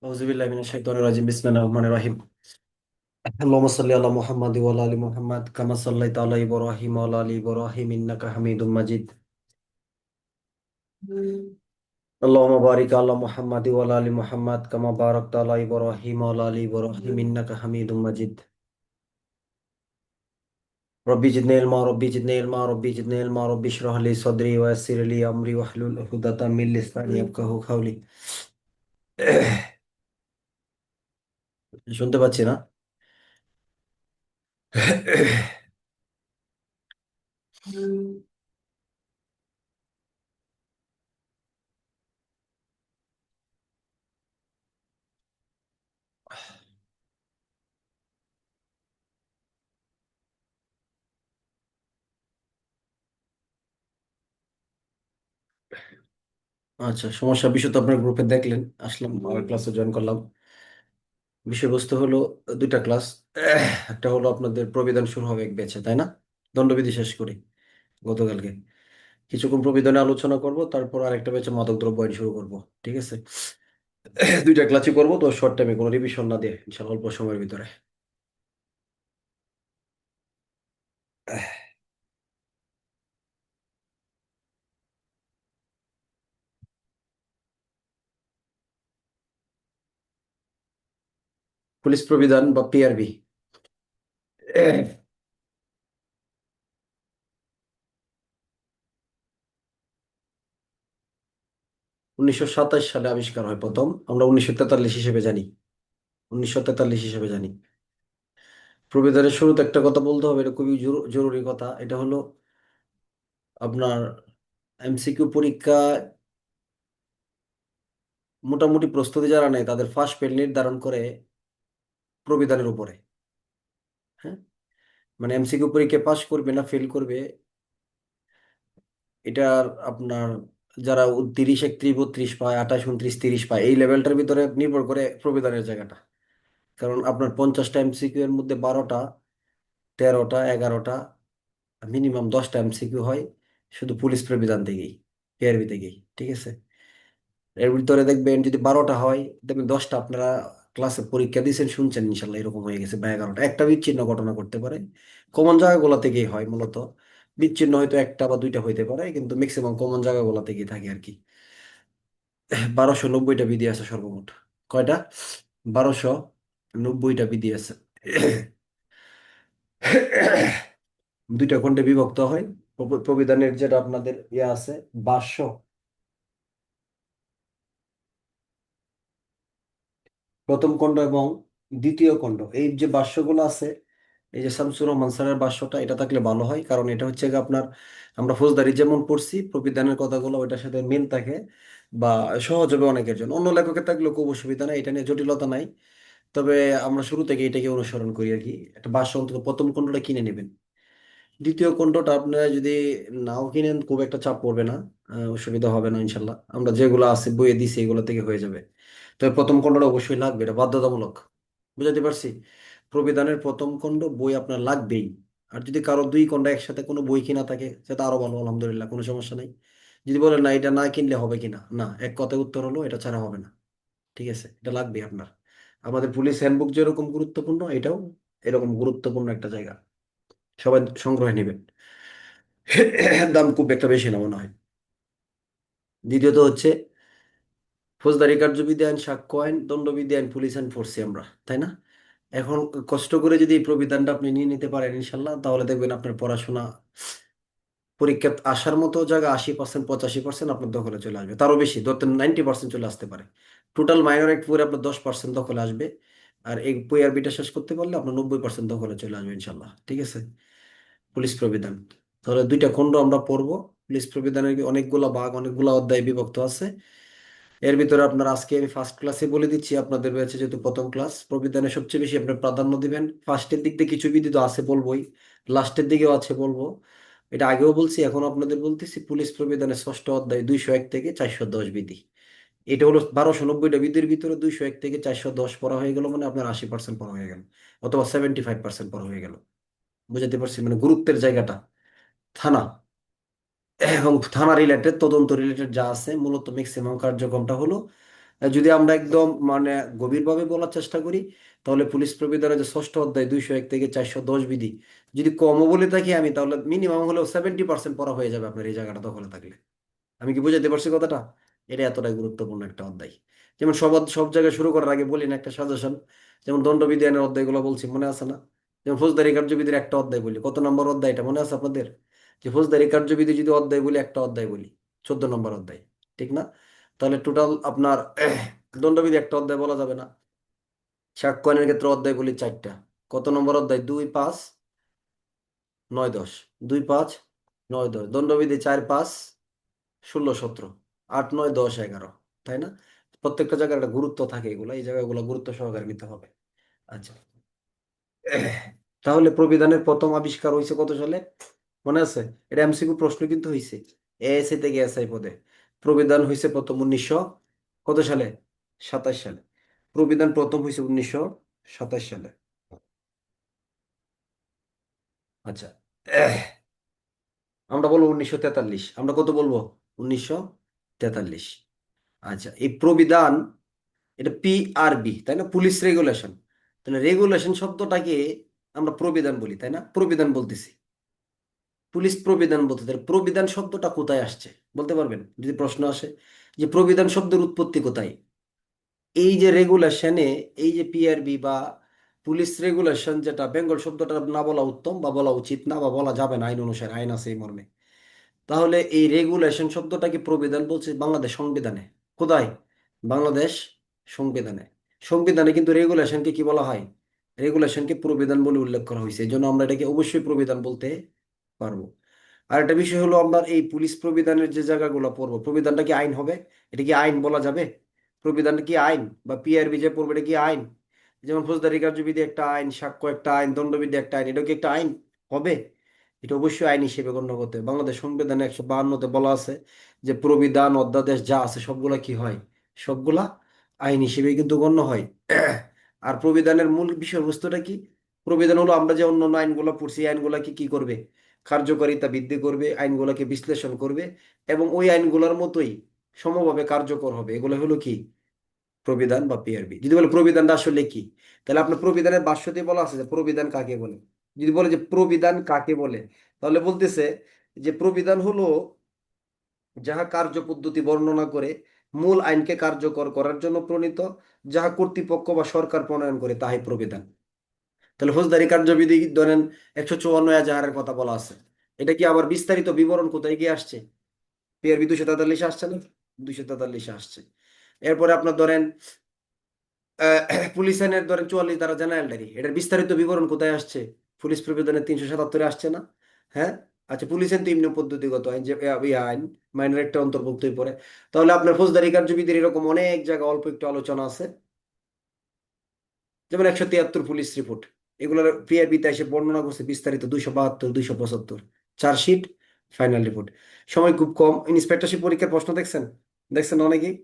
আউযুবিল্লাহি মিনাশ শাইতানির রাজিম বিসমিল্লাহির রহমানির রহিম আল্লাহুম্মা সাল্লি আলা মুহাম্মাদি ওয়া আলা আলি মুহাম্মাদ কামা সাল্লাইতা আলা ইব্রাহিম ওয়া আলা আলি ইব্রাহিম ইন্নাকা হামিদুম মাজিদ আল্লাহুম্মা বারিক আলা মুহাম্মাদি ওয়া আলা আলি মুহাম্মাদ কামা বারাকতা আলা ইব্রাহিম ওয়া আলা আলি ইব্রাহিম ইন্নাকা হামিদুম মাজিদ রব্বি জিদনি ইলমা রব্বি জিদনি ইলমা রব্বি জিদনি ইলমা রব্বি ইশরাহ লি সাদরি ওয়া ইয়াসসির লি আমরি ওয়াহলুল উকদাতাম মিন লিসানি ইয়াফকাহু কাওলি শুনতে পাচ্ছি না? আচ্ছা, সমস্যা বিষয় তো আপনার গ্রুপে দেখলেন, আসলাম আমার ক্লাসে জয়েন করলাম। বিষয়বস্তু হলো দুইটা ক্লাস। একটা হলো আপনাদের প্রবিধান শুরু হবে এক ব্যাচে, তাই না? দণ্ডবিধি শেষ করি গতকালকে। কিছুক্ষণ প্রবিধানে আলোচনা করব, তারপর আরেকটা ব্যাচে মাদক দ্রব্য আইন শুরু করব। ঠিক আছে? দুইটা ক্লাসই করবো তো, শর্ট টাইমে কোনো রিভিশন না দিয়ে ইনশাল্লাহ অল্প সময়ের ভিতরে। পুলিশ প্রবিধান বা পিআরবি 1927 সালে আবিষ্কার হয় প্রথম, আমরা 1943 হিসেবে জানি। 1943 হিসেবে জানি। প্রবিধানের শুরুতে একটা কথা বলতে হবে, এটা খুবই জরুরি কথা। এটা হলো আপনার এমসিকিউ পরীক্ষা মোটামুটি প্রস্তুতি যারা নেয় তাদের ফার্স্ট পেল নির্ধারণ করে প্রবিধানের উপরে। হ্যাঁ, মানে এমসিকিউ পরীক্ষা পাস করবে না ফেল করবে, এটা আপনার যারা 30, 31, 32 পায়, 28, 29, 30 পায়, এই লেভেলটার ভিতরে নির্ভর করে প্রবিধানের জায়গাটা। কারণ আপনার 50টা এমসিকিউ এর মধ্যে 12টা, 13টা, 11টা, মিনিমাম 10টা এমসিকিউ হয় শুধু পুলিশ প্রবিধান থেকেই, পিআরবি থেকেই। ঠিক আছে? এর ভিতরে দেখবেন যদি 12টা হয়, দেখবেন 10টা আপনারা ক্লাসে পরীক্ষা দিয়েছেন, শুনছেন ইনশাল্লাহ এরকম হয়ে গেছে, বা 11টা একটা বিচ্ছিন্ন ঘটনা করতে পারে। কমন জায়গাগুলো থেকেই হয় মূলত। বিচ্ছিন্ন হয়তো একটা বা দুইটা হইতে পারে, কিন্তু ম্যাক্সিমাম কমন জায়গাগুলো থেকেই থাকে আর কি। 1290টা বিধি আছে সর্বমোট। কয়টা? 1290টা বিধি আছে। দুইটা খণ্ডে বিভক্ত হয়। প্রবিধানের যেটা আপনাদের ইয়ে আছে, ভাষ্য, প্রথম খণ্ড এবং দ্বিতীয় খণ্ড, এই যে ভাষ্যগুলো আছে, এই যে শামসুর রহমান স্যারের ভাষ্যটা, এটা থাকলে ভালো হয়। কারণ এটা হচ্ছে গিয়ে আপনার, আমরা ফৌজদারি যেমন পড়ছি প্রবিধানের কথাগুলো ওইটার সাথে মিল থাকে, বা সহজ হবে অনেকের জন্য। অন্য লেখকের থাকলেও খুব অসুবিধা নাই, এটা নিয়ে জটিলতা নাই। তবে আমরা শুরু থেকে এটাকে অনুসরণ করি আর কি। একটা ভাষ্য অন্তত প্রথম খণ্ডটা কিনে নেবেন। দ্বিতীয় খণ্ডটা আপনারা যদি নাও কিনেন, খুব একটা চাপ পড়বে না, অসুবিধা হবে না ইনশাল্লাহ। আমরা যেগুলো আছে বইয়ে দিছি এগুলো থেকে হয়ে যাবে। তবে প্রথম খণ্ডটা অবশ্যই লাগবে, এটা বাধ্যতামূলক। বুঝাতে পারছি? প্রবিধানের প্রথম খণ্ড বই আপনার লাগবেই। আর যদি কারো দুই খণ্ড একসাথে কোনো বই কিনা থাকে সেটা আরো ভালো, আলহামদুলিল্লাহ, কোনো সমস্যা নেই। যদি বলেন না এটা না কিনলে হবে কিনা, না, এক কথায় উত্তর হলো এটা ছাড়া হবে না। ঠিক আছে? এটা লাগবে আপনার। আমাদের পুলিশ হ্যান্ডবুক যেরকম গুরুত্বপূর্ণ, এটাও এরকম গুরুত্বপূর্ণ একটা জায়গা। সবাই সংগ্রহে নেবেন। দাম খুব একটা বেশি না মনে হয়। দ্বিতীয়ত হচ্ছে ফৌজদারি কার্যবিধি আইন, সাক্ষ্য আইন, দণ্ডবিধি আইন, পুলিশ আইন পড়ছি আমরা, তাই না? এখন কষ্ট করে যদি এই প্রবিধানটা আপনি নিয়ে নিতে পারেন ইনশাল্লাহ, তাহলে দেখবেন আপনার পড়াশোনা পরীক্ষা আসার মতো জায়গা 80%, 85% আপনার দখলে চলে আসবে, তারও বেশি, ধরতে 90% চলে আসতে পারে। টোটাল মাইনর এক পড়ে আপনার 10% দখলে আসবে। আর এই পিআরবিটা শেষ করতে পারলে আপনার 90% দখলে চলে আসবে ইনশাল্লাহ। ঠিক আছে? পুলিশ প্রবিধান, তাহলে দুইটা খণ্ড আমরা পড়বো। পুলিশ প্রবিধানের অনেকগুলা ভাগ, অনেকগুলা অধ্যায় বিভক্ত আছে। এর ভিতরে আপনার আজকে আমি ফার্স্ট ক্লাসে বলে দিচ্ছি, আপনাদের রয়েছে যেহেতু প্রথম ক্লাস, প্রবিধানে সবচেয়ে বেশি আপনার প্রাধান্য দিবেন। ফার্স্টের দিক দিয়ে কিছু বিধি তো আছে বলবোই, লাস্টের দিকেও আছে বলবো। এটা আগেও বলছি, এখন আপনাদের বলতেছি। পুলিশ প্রবিধানের ষষ্ঠ অধ্যায় 201 থেকে 410 বিধি। এটা হলো 1290টা বিধির ভিতরে 201 থেকে 410 পড়া হয়ে গেল, মানে আপনার 80% পড়া হয়ে গেল, অথবা 75% পড়া হয়ে গেল। বুঝাতে পারছি মানে গুরুত্বের জায়গাটা। থানা এবং থানা রিলেটেড, তদন্ত রিলেটেড যা আছে, মূলত ম্যাক্সিমাম কার্যক্রমটা হলো যদি আমরা একদম মানে গভীরভাবে বলার চেষ্টা করি, তাহলে পুলিশ প্রবিধানের যে ষষ্ঠ অধ্যায় 201 থেকে 410 বিধি যদি কমও বলে থাকি আমি, তাহলে মিনিমাম হলেও 70% পড়া হয়ে যাবে আপনার এই জায়গাটা দখলে থাকলে। আমি কি বুঝাতে পারছি কথাটা? এটা এতটাই গুরুত্বপূর্ণ একটা অধ্যায়। যেমন সব সব জায়গায় শুরু করার আগে বলি না একটা সাজেশন, যেমন দণ্ডবিধি আইনের অধ্যায়গুলো বলছি মনে আছে না? যেমন ফৌজদারি কার্যবিধির একটা অধ্যায় বলি, কত নম্বর অধ্যায় এটা মনে আছে আপনাদের? যে ফৌজদারি কার্যবিধি যদি অধ্যায় বলি, একটা অধ্যায় বলি 14 নম্বর অধ্যায়, ঠিক না? তাহলে টোটাল আপনার দণ্ডবিধি একটা অধ্যায় বলা যাবে না। সাক্ষ্য আইনের ক্ষেত্রে অধ্যায় বলি 4টা। কত নম্বর অধ্যায়? 2, 5, 9, 10। 2, 5, 9, 10। দণ্ডবিধি 4, 5, 16, 17, 8, 9, 10, 11, তাই না? প্রত্যেকটা জায়গায় একটা গুরুত্ব থাকে, এগুলো এই জায়গাগুলো গুরুত্ব সহকারে নিতে হবে। আচ্ছা, তাহলে প্রবিধানের প্রথম আবিষ্কার হয়েছে কত সালে মনে আছে? এটা এমসিকিউ প্রশ্ন কিন্তু হয়েছে এএসআই থেকে এসআই পদে। প্রবিধান হয়েছে প্রথম 1900 কত সালে? 27 সালে। প্রবিধান প্রথম হয়েছে 1927 সালে। আচ্ছা, আমরা বলবো 1943। আমরা কত বলবো? 1943। আচ্ছা, এই প্রবিধান, এটা পিআরবি তাই না, পুলিশ রেগুলেশন। তাহলে রেগুলেশন শব্দটাকে আমরা প্রবিধান বলি তাই না, প্রবিধান বলতেছি। পুলিশ প্রবিধান বলতে, তাহলে প্রবিধান শব্দটা কোথায় আসছে বলতে পারবেন যদি প্রশ্ন আসে যে প্রবিধান শব্দের উৎপত্তি কোথায়? এই যে রেগুলেশনে, এই যে পিআরবি বা পুলিশ রেগুলেশন, যেটা বেঙ্গল শব্দটা না বলা উত্তম বা বলা উচিত না বা বলা যাবে না, আইন অনুসারে আইন আছে এই মর্মে। তাহলে এই রেগুলেশন শব্দটাকে প্রবিধান বলছে বাংলাদেশ সংবিধানে। কোথায়? বাংলাদেশ সংবিধানে। সংবিধানে কিন্তু রেগুলেশনকে কি বলা হয়? রেগুলেশনকে প্রবিধান বলে উল্লেখ করা হয়েছে, এই জন্য আমরা এটাকে অবশ্যই প্রবিধান বলতে পারবো। আর একটা বিষয় হলো, আমরা এই পুলিশ প্রবিধানের যে জায়গাগুলো পড়বো, প্রবিধানটা কি আইন হবে? এটা কি আইন বলা যাবে? প্রবিধানটা কি আইন? বা পিআরবি যে পড়বে এটা কি আইন? যেমন ফৌজদারি কার্যবিধি একটা আইন, সাক্ষ্য একটা আইন, দণ্ডবিধি একটা আইন, এটা কি একটা আইন হবে? এটা অবশ্যই আইন হিসেবে গণ্য করতে হবে। বাংলাদেশ সংবিধানে 152-তে বলা আছে যে প্রবিধান অধ্যাদেশ যা আছে সবগুলা কি হয়? সবগুলা আইন হিসেবে কিন্তু গণ্য হয়। আর প্রবিধানের মূল বিষয়বস্তুটা কি? প্রবিধান হলো আমরা যে অন্যান্য আইনগুলো পড়ছি, এই আইনগুলাকে কি করবে? কার্যকারিতা বৃদ্ধি করবে, আইনগুলোকে বিশ্লেষণ করবে এবং ওই আইনগুলোর মতোই সমভাবে কার্যকর হবে। এগুলো হলো কি? প্রবিধান বা পিআরবি। যদি বলে প্রবিধানটা আসলে কি, তাহলে আপনার প্রবিধানের ভাষ্যতে বলা আছে যে প্রবিধান কাকে বলে। যদি বলে যে প্রবিধান কাকে বলে, তাহলে বলতেছে যে প্রবিধান হলো যাহা কার্যপদ্ধতি বর্ণনা করে, মূল আইনকে কার্যকর করার জন্য প্রণীত, যাহা কর্তৃপক্ষ বা সরকার প্রণয়ন করে, তাহাই প্রবিধান। তাহলে ফৌজদারি কার্যবিধি ধরেন 154 এজাহারের কথা বলা আছে, এটা কি আবার বিস্তারিত বিবরণ কোথায় গিয়ে আসছে? পিআরবি 243 আসছে না? 243 আসছে। এরপরে আপনার ধরেন পুলিশ আইনের ধরেন 44 ধারা জেনারেল ডায়েরি, এটার বিস্তারিত বিবরণ কোথায় আসছে? পুলিশ প্রবিধানের 377-এ আসছে না? হ্যাঁ। আচ্ছা, পুলিশ আইন তো ইমনি পদ্ধতিগত আইন, যে আইন মাইনের একটা অন্তর্ভুক্তই পড়ে। তাহলে আপনার ফৌজদারি কার্যবিধির এরকম অনেক জায়গা অল্প একটু আলোচনা আছে, যেমন 173 পুলিশ রিপোর্ট, এগুলোর পিআরবিতে এসে বর্ণনা করছে বিস্তারিত, 272, 275 চার্জশিট, ফাইনাল রিপোর্ট। সময় খুব কম। ইন্সপেক্টরশিপ পরীক্ষার প্রশ্ন দেখছেন? দেখছেন অনেকেই?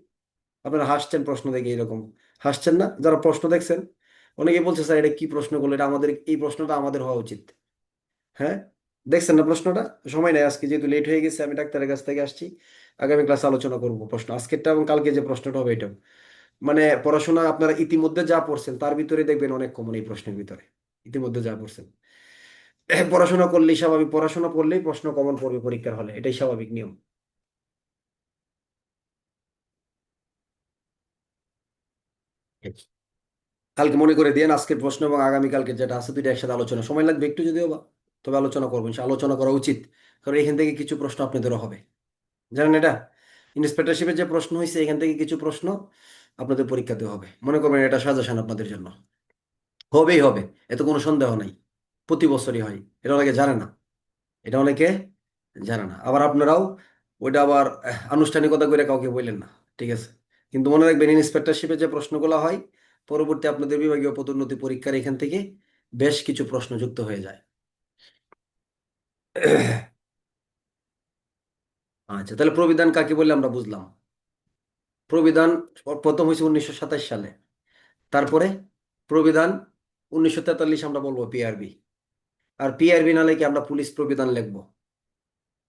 আপনারা হাসছেন প্রশ্ন দেখে এরকম, হাসছেন না যারা প্রশ্ন দেখছেন? অনেকে বলছে স্যার এটা কি প্রশ্ন করলো, এটা আমাদের, এই প্রশ্নটা আমাদের হওয়া উচিত। হ্যাঁ, দেখছেন না প্রশ্নটা? সময় নেই আজকে, যেহেতু লেট হয়ে গেছে, আমি ডাক্তারের কাছ থেকে আসছি। আগামী ক্লাসে আলোচনা করবো প্রশ্ন, আজকেরটা এবং কালকে যে প্রশ্নটা হবে এটা। মানে পড়াশোনা আপনারা ইতিমধ্যে যা পড়ছেন তার ভিতরে দেখবেন অনেক কমন এই প্রশ্নের ভিতরে, ইতিমধ্যে যা পড়ছেন। পড়াশোনা করলেই স্বাভাবিক, পড়াশোনা করলেই প্রশ্ন কমন পড়বে পরীক্ষার হলে, এটাই স্বাভাবিক নিয়ম। কালকে মনে করে দিয়েন আজকের প্রশ্ন এবং আগামীকালকে যেটা আছে, দুইটা একসাথে আলোচনা, সময় লাগবে একটু যদিও বা, তবে আলোচনা করবো আলোচনা করা উচিত। কারণ এখান থেকে কিছু প্রশ্ন আপনাদেরও হবে, জানেন এটা? ইন্সপেক্টরশিপের যে প্রশ্ন হয়েছে এখান থেকে কিছু প্রশ্ন আপনাদের পরীক্ষাতে হবে, মনে করবেন এটা সাজেশন আপনাদের জন্য। হবেই হবে, এতে কোনো সন্দেহ নাই। প্রতি বছরই হয়, এটা অনেকে জানে না। এটা অনেকে জানে না, আবার আপনারাও ওইটা আবার আনুষ্ঠানিকতা করে কাউকে বললেন না, ঠিক আছে? কিন্তু মনে রাখবেন ইন্সপেক্টরশিপে যে প্রশ্নগুলো হয়, পরবর্তী আপনাদের বিভাগীয় পদোন্নতি পরীক্ষার এখান থেকে বেশ কিছু প্রশ্ন যুক্ত হয়ে যায়। আচ্ছা, তাহলে প্রবিধান কাকে বললে আমরা বুঝলাম। প্রবিধান প্রথম হয়েছে 1927 সালে। তারপরে প্রবিধান 1943 আমরা বলবো পিআরবি। আর পিআরবি না লিখে আমরা পুলিশ প্রবিধান লিখবো।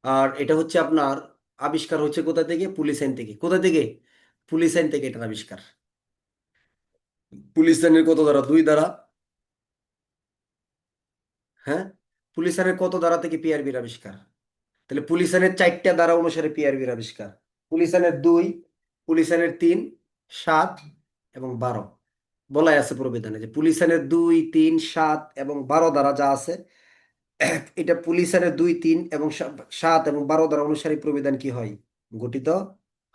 আর এটা হচ্ছে আপনার আবিষ্কার হচ্ছে কোথা থেকে? পুলিশ আইন থেকে। কোথা থেকে? পুলিশ আইন থেকে এটার আবিষ্কার। পুলিশ আইনের কত ধারা? 2 ধারা। হ্যাঁ, পুলিশ আইনের কত ধারা থেকে পিআরবির আবিষ্কার? তাহলে পুলিশ আইনের 4টা ধারা অনুসারে পিআরবির আবিষ্কার। পুলিশ আইনের 2, পুলিশ আইনের 3, 7 এবং 12 বলাই আছে প্রবিধানে যে পুলিশ আইনের 2, 3, 7 এবং 12 ধারা যা আছে, এটা পুলিশ আইনের 2, 3 এবং 7 এবং 12 ধারা অনুসারে প্রবিধান কি হয়? গঠিত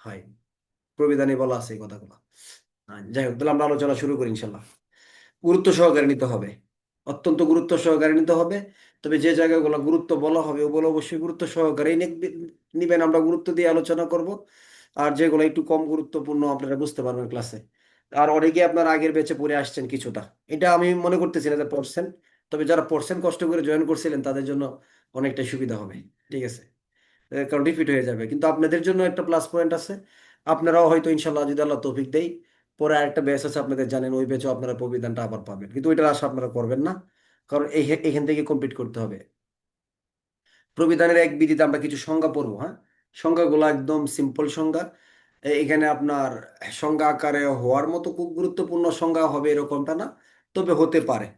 হয়। প্রবিধানে বলা আছে এই কথাগুলো। যাই হোক, তাহলে আমরা আলোচনা শুরু করি ইনশাল্লাহ। গুরুত্ব সহকারে নিতে হবে, অত্যন্ত গুরুত্ব সহকারে নিতে হবে। তবে যে জায়গাগুলো গুরুত্ব বলা হবে ওগুলো অবশ্যই গুরুত্ব সহকারেই নিবেন, আমরা গুরুত্ব দিয়ে আলোচনা করব। আর যেগুলো একটু কম গুরুত্বপূর্ণ আপনারা বুঝতে পারবেন ক্লাসে। আর অনেকে আপনার আগের ব্যাচে পড়ে আসছেন কিছুটা, এটা আমি মনে করতেছি না যে পড়ছেন। তবে যারা পড়ছেন, কষ্ট করে জয়েন করছিলেন, তাদের জন্য অনেকটা সুবিধা হবে। ঠিক আছে, কারণ রিপিট হয়ে যাবে, কিন্তু আপনাদের জন্য একটা প্লাস পয়েন্ট আছে। আপনারাও হয়তো ইনশাল্লাহ যদি আল্লাহ তৌফিক দেয়, পরে আরেকটা ব্যাচ আছে আপনাদের জানেন, ওই ব্যাচও আপনারা প্রবিধানটা আবার পাবেন, কিন্তু ওইটার আশা আপনারা করবেন না, কারণ এখান থেকে কমপ্লিট করতে হবে। প্রবিধানের এক বিধিতে আমরা কিছু সংজ্ঞা পড়বো। হ্যাঁ, সংজ্ঞাগুলো একদম সিম্পল সংজ্ঞা। এখানে আপনার সংজ্ঞা আকারে হওয়ার মতো খুব গুরুত্বপূর্ণ সংজ্ঞা হবে এরকমটা না, তবে হতে পারে।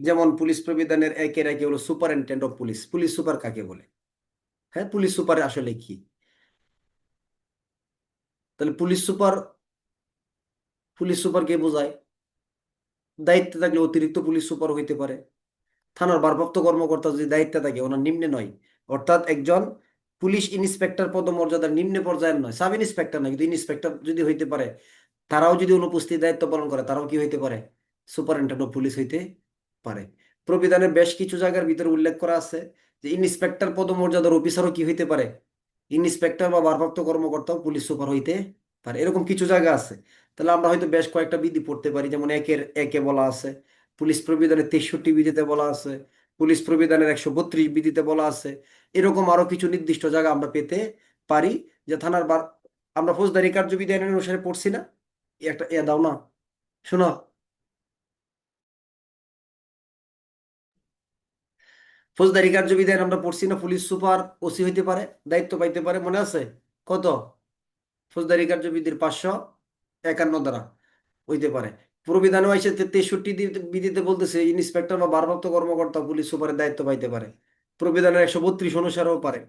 যেমন পুলিশ প্রবিধানের 1-এ হলো superintendent of police. Police super কাকে বলে? হ্যাঁ, পুলিশ সুপার আসলে কি? তাহলে পুলিশ সুপার কে বোঝায়? দায়িত্বে থাকলে অতিরিক্ত পুলিশ সুপার হইতে পারে। থানার ভারপ্রাপ্ত কর্মকর্তা যদি দায়িত্বে থাকে, ওনার নিম্নে নয়, অর্থাৎ একজন পুলিশ ইন্সপেক্টর পদমর্যাদার নিম্নে পর্যায়ের নয়, সাব ইন্সপেক্টর নয়, কিন্তু ইন্সপেক্টর যদি হইতে পারে, তারাও যদি অনুপস্থিত দায়িত্ব পালন করে, তারাও কি হইতে পারে? সুপারিনটেন্ডেন্ট অফ পুলিশ হইতে পারে। প্রবিধানের বেশ কিছু জায়গার ভিতরে উল্লেখ করা আছে যে ইন্সপেক্টর পদমর্যাদার অফিসারও কি হইতে পারে? ইন্সপেক্টর বা ভারপ্রাপ্ত কর্মকর্তাও পুলিশ সুপার হইতে পারে, এরকম কিছু জায়গা আছে। তাহলে আমরা হয়তো বেশ কয়েকটা বিধি পড়তে পারি, যেমন 1-এ বলা আছে, পুলিশ প্রবিধানের 63 বিধিতে বলা আছে, পুলিশ প্রবিধানের 132 বিধিতে বলা আছে। এরকম আরো কিছু নির্দিষ্ট জায়গা আমরা পেতে পারি, যে থানার আমরা ফৌজদারি কার্যবিধি আইনের অনুসারে পড়ছি না? একটা দাও না, শোনো। ফৌজদারি কার্যবিধি আইন আমরা পড়ছি না? পুলিশ সুপার ওসি হইতে পারে, দায়িত্ব পাইতে পারে, মনে আছে? কত? ফৌজদারি কার্যবিধির 551 দ্বারা হইতে পারে। প্রবিধানে এসে 63 বিধিতে বলতেছে ইন্সপেক্টর বা ভারপ্রাপ্ত কর্মকর্তা পুলিশ সুপারের দায়িত্ব পাইতে পারে। প্রবিধানের 132 অনুসারেও পারে।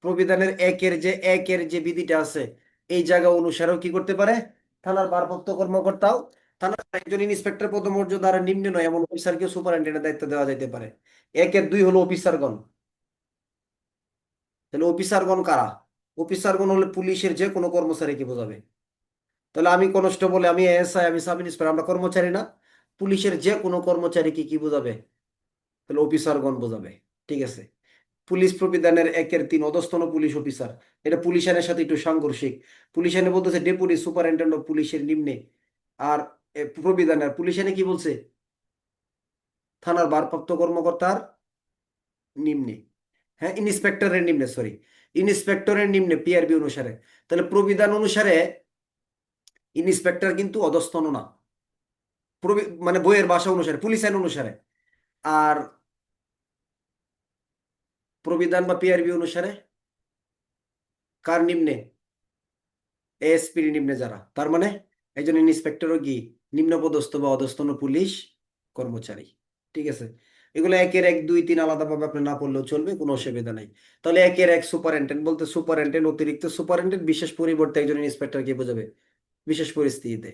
প্রবিধানের একের যে বিধিটা আছে, এই জায়গা অনুসারেও কি করতে পারে? থানার ভারপ্রাপ্ত কর্মকর্তাও, থানার একজন ইন্সপেক্টর পদমর্যাদার নিম্নে নয় এমন অফিসারকে সুপারিনটেন্ডেন্টের দায়িত্ব দেওয়া যেতে পারে। 1-2 হলো অফিসারগণ। তাহলে অফিসারগণ কারা? অফিসারগণ হলে পুলিশের যে কোনো কর্মচারীকে বোঝাবে। তাহলে আমি কনস্টেবল, আমি এসআই, আমি সাব ইন্সপেক্টর, আমরা কর্মচারী না? পুলিশের যে কোনো কর্মচারীকে কি বোঝাবে? তাহলে অফিসারগণ বোঝাবে। ঠিক আছে। পুলিশ প্রবিধানের 1-3 অধস্তন পুলিশ অফিসার, এটা পুলিশ আইনের সাথে একটু সাংঘর্ষিক। পুলিশ আইনে বলতেছে ডেপুটি সুপারিনটেন্ডেন্ট অফ পুলিশের নিম্নে। আর প্রবিধানের পুলিশ আইনে কি বলছে? থানার ভারপ্রাপ্ত কর্মকর্তার নিম্নে। হ্যাঁ, ইন্সপেক্টরের নিম্নে, সরি, ইন্সপেক্টরের নিম্নে পিআরবি অনুসারে। তাহলে প্রবিধান অনুসারে ইন্সপেক্টর কিন্তু অধস্তন না, মানে বইয়ের ভাষা অনুসারে, পুলিশ আইন অনুসারে। আর প্রবিধান বা পিআরবি অনুসারে কার নিম্নে? এএসপির নিম্নে যারা, তার মানে একজন ইন্সপেক্টরও কি নিম্নপদস্থ বা অধস্তন পুলিশ কর্মচারী। ঠিক আছে। এগুলো 1-2-3 আলাদাভাবে আপনি না পড়লেও চলবে, কোনো অসুবিধা নাই। তাহলে 1-1 সুপারিনটেন্ডেন্ট বলতে সুপারিনটেন্ডেন্ট, অতিরিক্ত সুপারিনটেন্ডেন্ট, বিশেষ পরিবর্তে একজন ইন্সপেক্টরকে বোঝাবে বিশেষ পরিস্থিতিতে।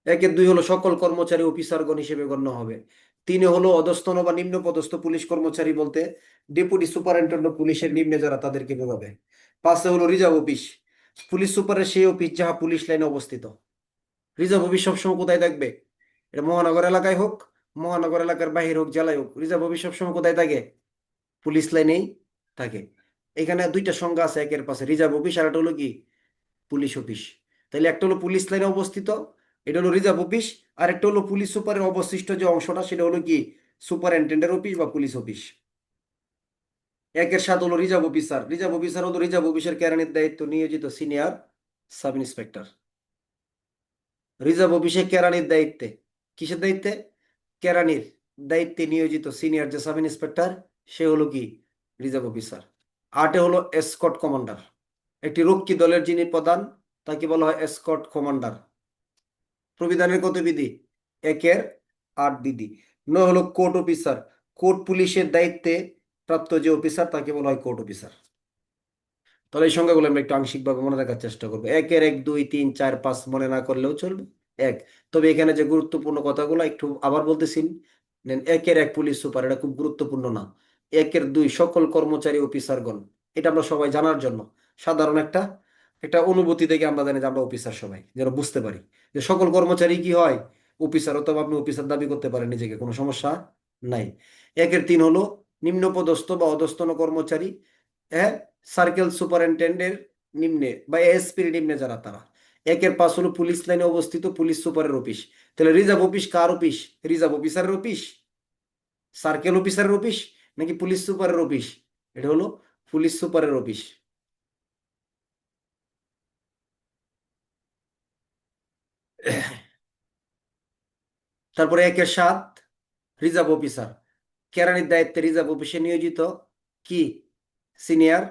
1-2 হলো সকল কর্মচারী অফিসারগণ হিসেবে গণ্য হবে। 3 হলো অধস্তন বা নিম্ন পদস্থ পুলিশ কর্মচারী বলতে ডেপুটি সুপারিনটেন্ডেন্ট পুলিশের নিম্নে যারা, তাদেরকে বোঝাবে। 5 হলো রিজার্ভ অফিস, পুলিশ সুপারের সেই অফিস যাহা পুলিশ লাইনে অবস্থিত। রিজার্ভ অফিস সবসময় কোথায় থাকবে? এটা মহানগর এলাকায় হোক, মহানগর এলাকার বাহির হোক, জেলায় হোক, রিজার্ভ অফিস সবসময় কোথায় থাকে? পুলিশ লাইনেই থাকে। এখানে 2টা সংজ্ঞা আছে 1-এর পাশে, রিজার্ভ অফিস আর একটা হলো কি? Police office. তাহলে একটা হলো পুলিশ লাইনে অবস্থিত, এটা হলো রিজার্ভ অফিস। আর একটা হলো পুলিশ সুপারের অবশিষ্ট যে অংশটা, সেটা হলো কি? সুপারিনটেন্ডেন্ট অফিস বা পুলিশ অফিস। 1-7 হলো রিজার্ভ অফিসার। রিজার্ভ অফিসার হলো রিজার্ভ অফিসের কেরানির দায়িত্ব নিয়োজিত সিনিয়র সাব ইন্সপেক্টর। রিজার্ভ অফিসে কেরানির দায়িত্বে, কিসের দায়িত্বে? কেরানির দায়িত্বে নিয়োজিত সিনিয়র যে সাব ইন্সপেক্টর, সে হলো কি? Reserve officer. 8-এ হলো এসকর্ট কমান্ডার, একটি রক্ষী দলের যিনি প্রধান, তাকে বলা হয় এসকর্ট কমান্ডার। প্রবিধানের কত বিধি? একের 8 বিধি। হলো কোর্ট অফিসার, কোর্ট পুলিশের দায়িত্বে প্রাপ্ত যে অফিসার তাকে বলা হয় কোর্ট অফিসার। তাহলে এই সংখ্যাগুলো আমরা একটু আংশিকভাবে মনে রাখার চেষ্টা করবো। একের 1 2 3 4 5 মনে না করলেও চলবে। এক। তবে এখানে যে গুরুত্বপূর্ণ কথাগুলো একটু আবার বলতেছি নেন। একের 1 পুলিশ সুপার, এটা খুব গুরুত্বপূর্ণ না। একের 2 সকল কর্মচারী অফিসারগণ, এটা আমরা সবাই জানার জন্য সাধারণ একটা একটা অনুভূতি থেকে আমরা জানি যে আমরা অফিসার, সবাই যেন বুঝতে পারি যে সকল কর্মচারী কি হয়, অফিসার। অথবা আপনি অফিসার দাবি করতে পারেন নিজেকে, কোনো সমস্যা নাই। একের 3 হলো নিম্নপদস্থ বা অধস্তন কর্মচারী, হ্যাঁ, সার্কেল সুপারিনটেন্ডেন্টের নিম্নে বা এএসপির নিম্নে যারা, তারা। একের 5 হলো পুলিশ লাইনে অবস্থিত পুলিশ সুপারের অফিস। তাহলে রিজার্ভ অফিস কার অফিস? রিজার্ভ অফিসারের অফিস, সার্কেল অফিসারের অফিস, নাকি পুলিশ সুপারের অফিস? এটা হলো পুলিশ সুপারের অফিস। তারপরে 1-7 রিজার্ভ অফিসার, কেরানির দায়িত্বে রিজার্ভ অফিসে নিয়োজিত কি সিনিয়র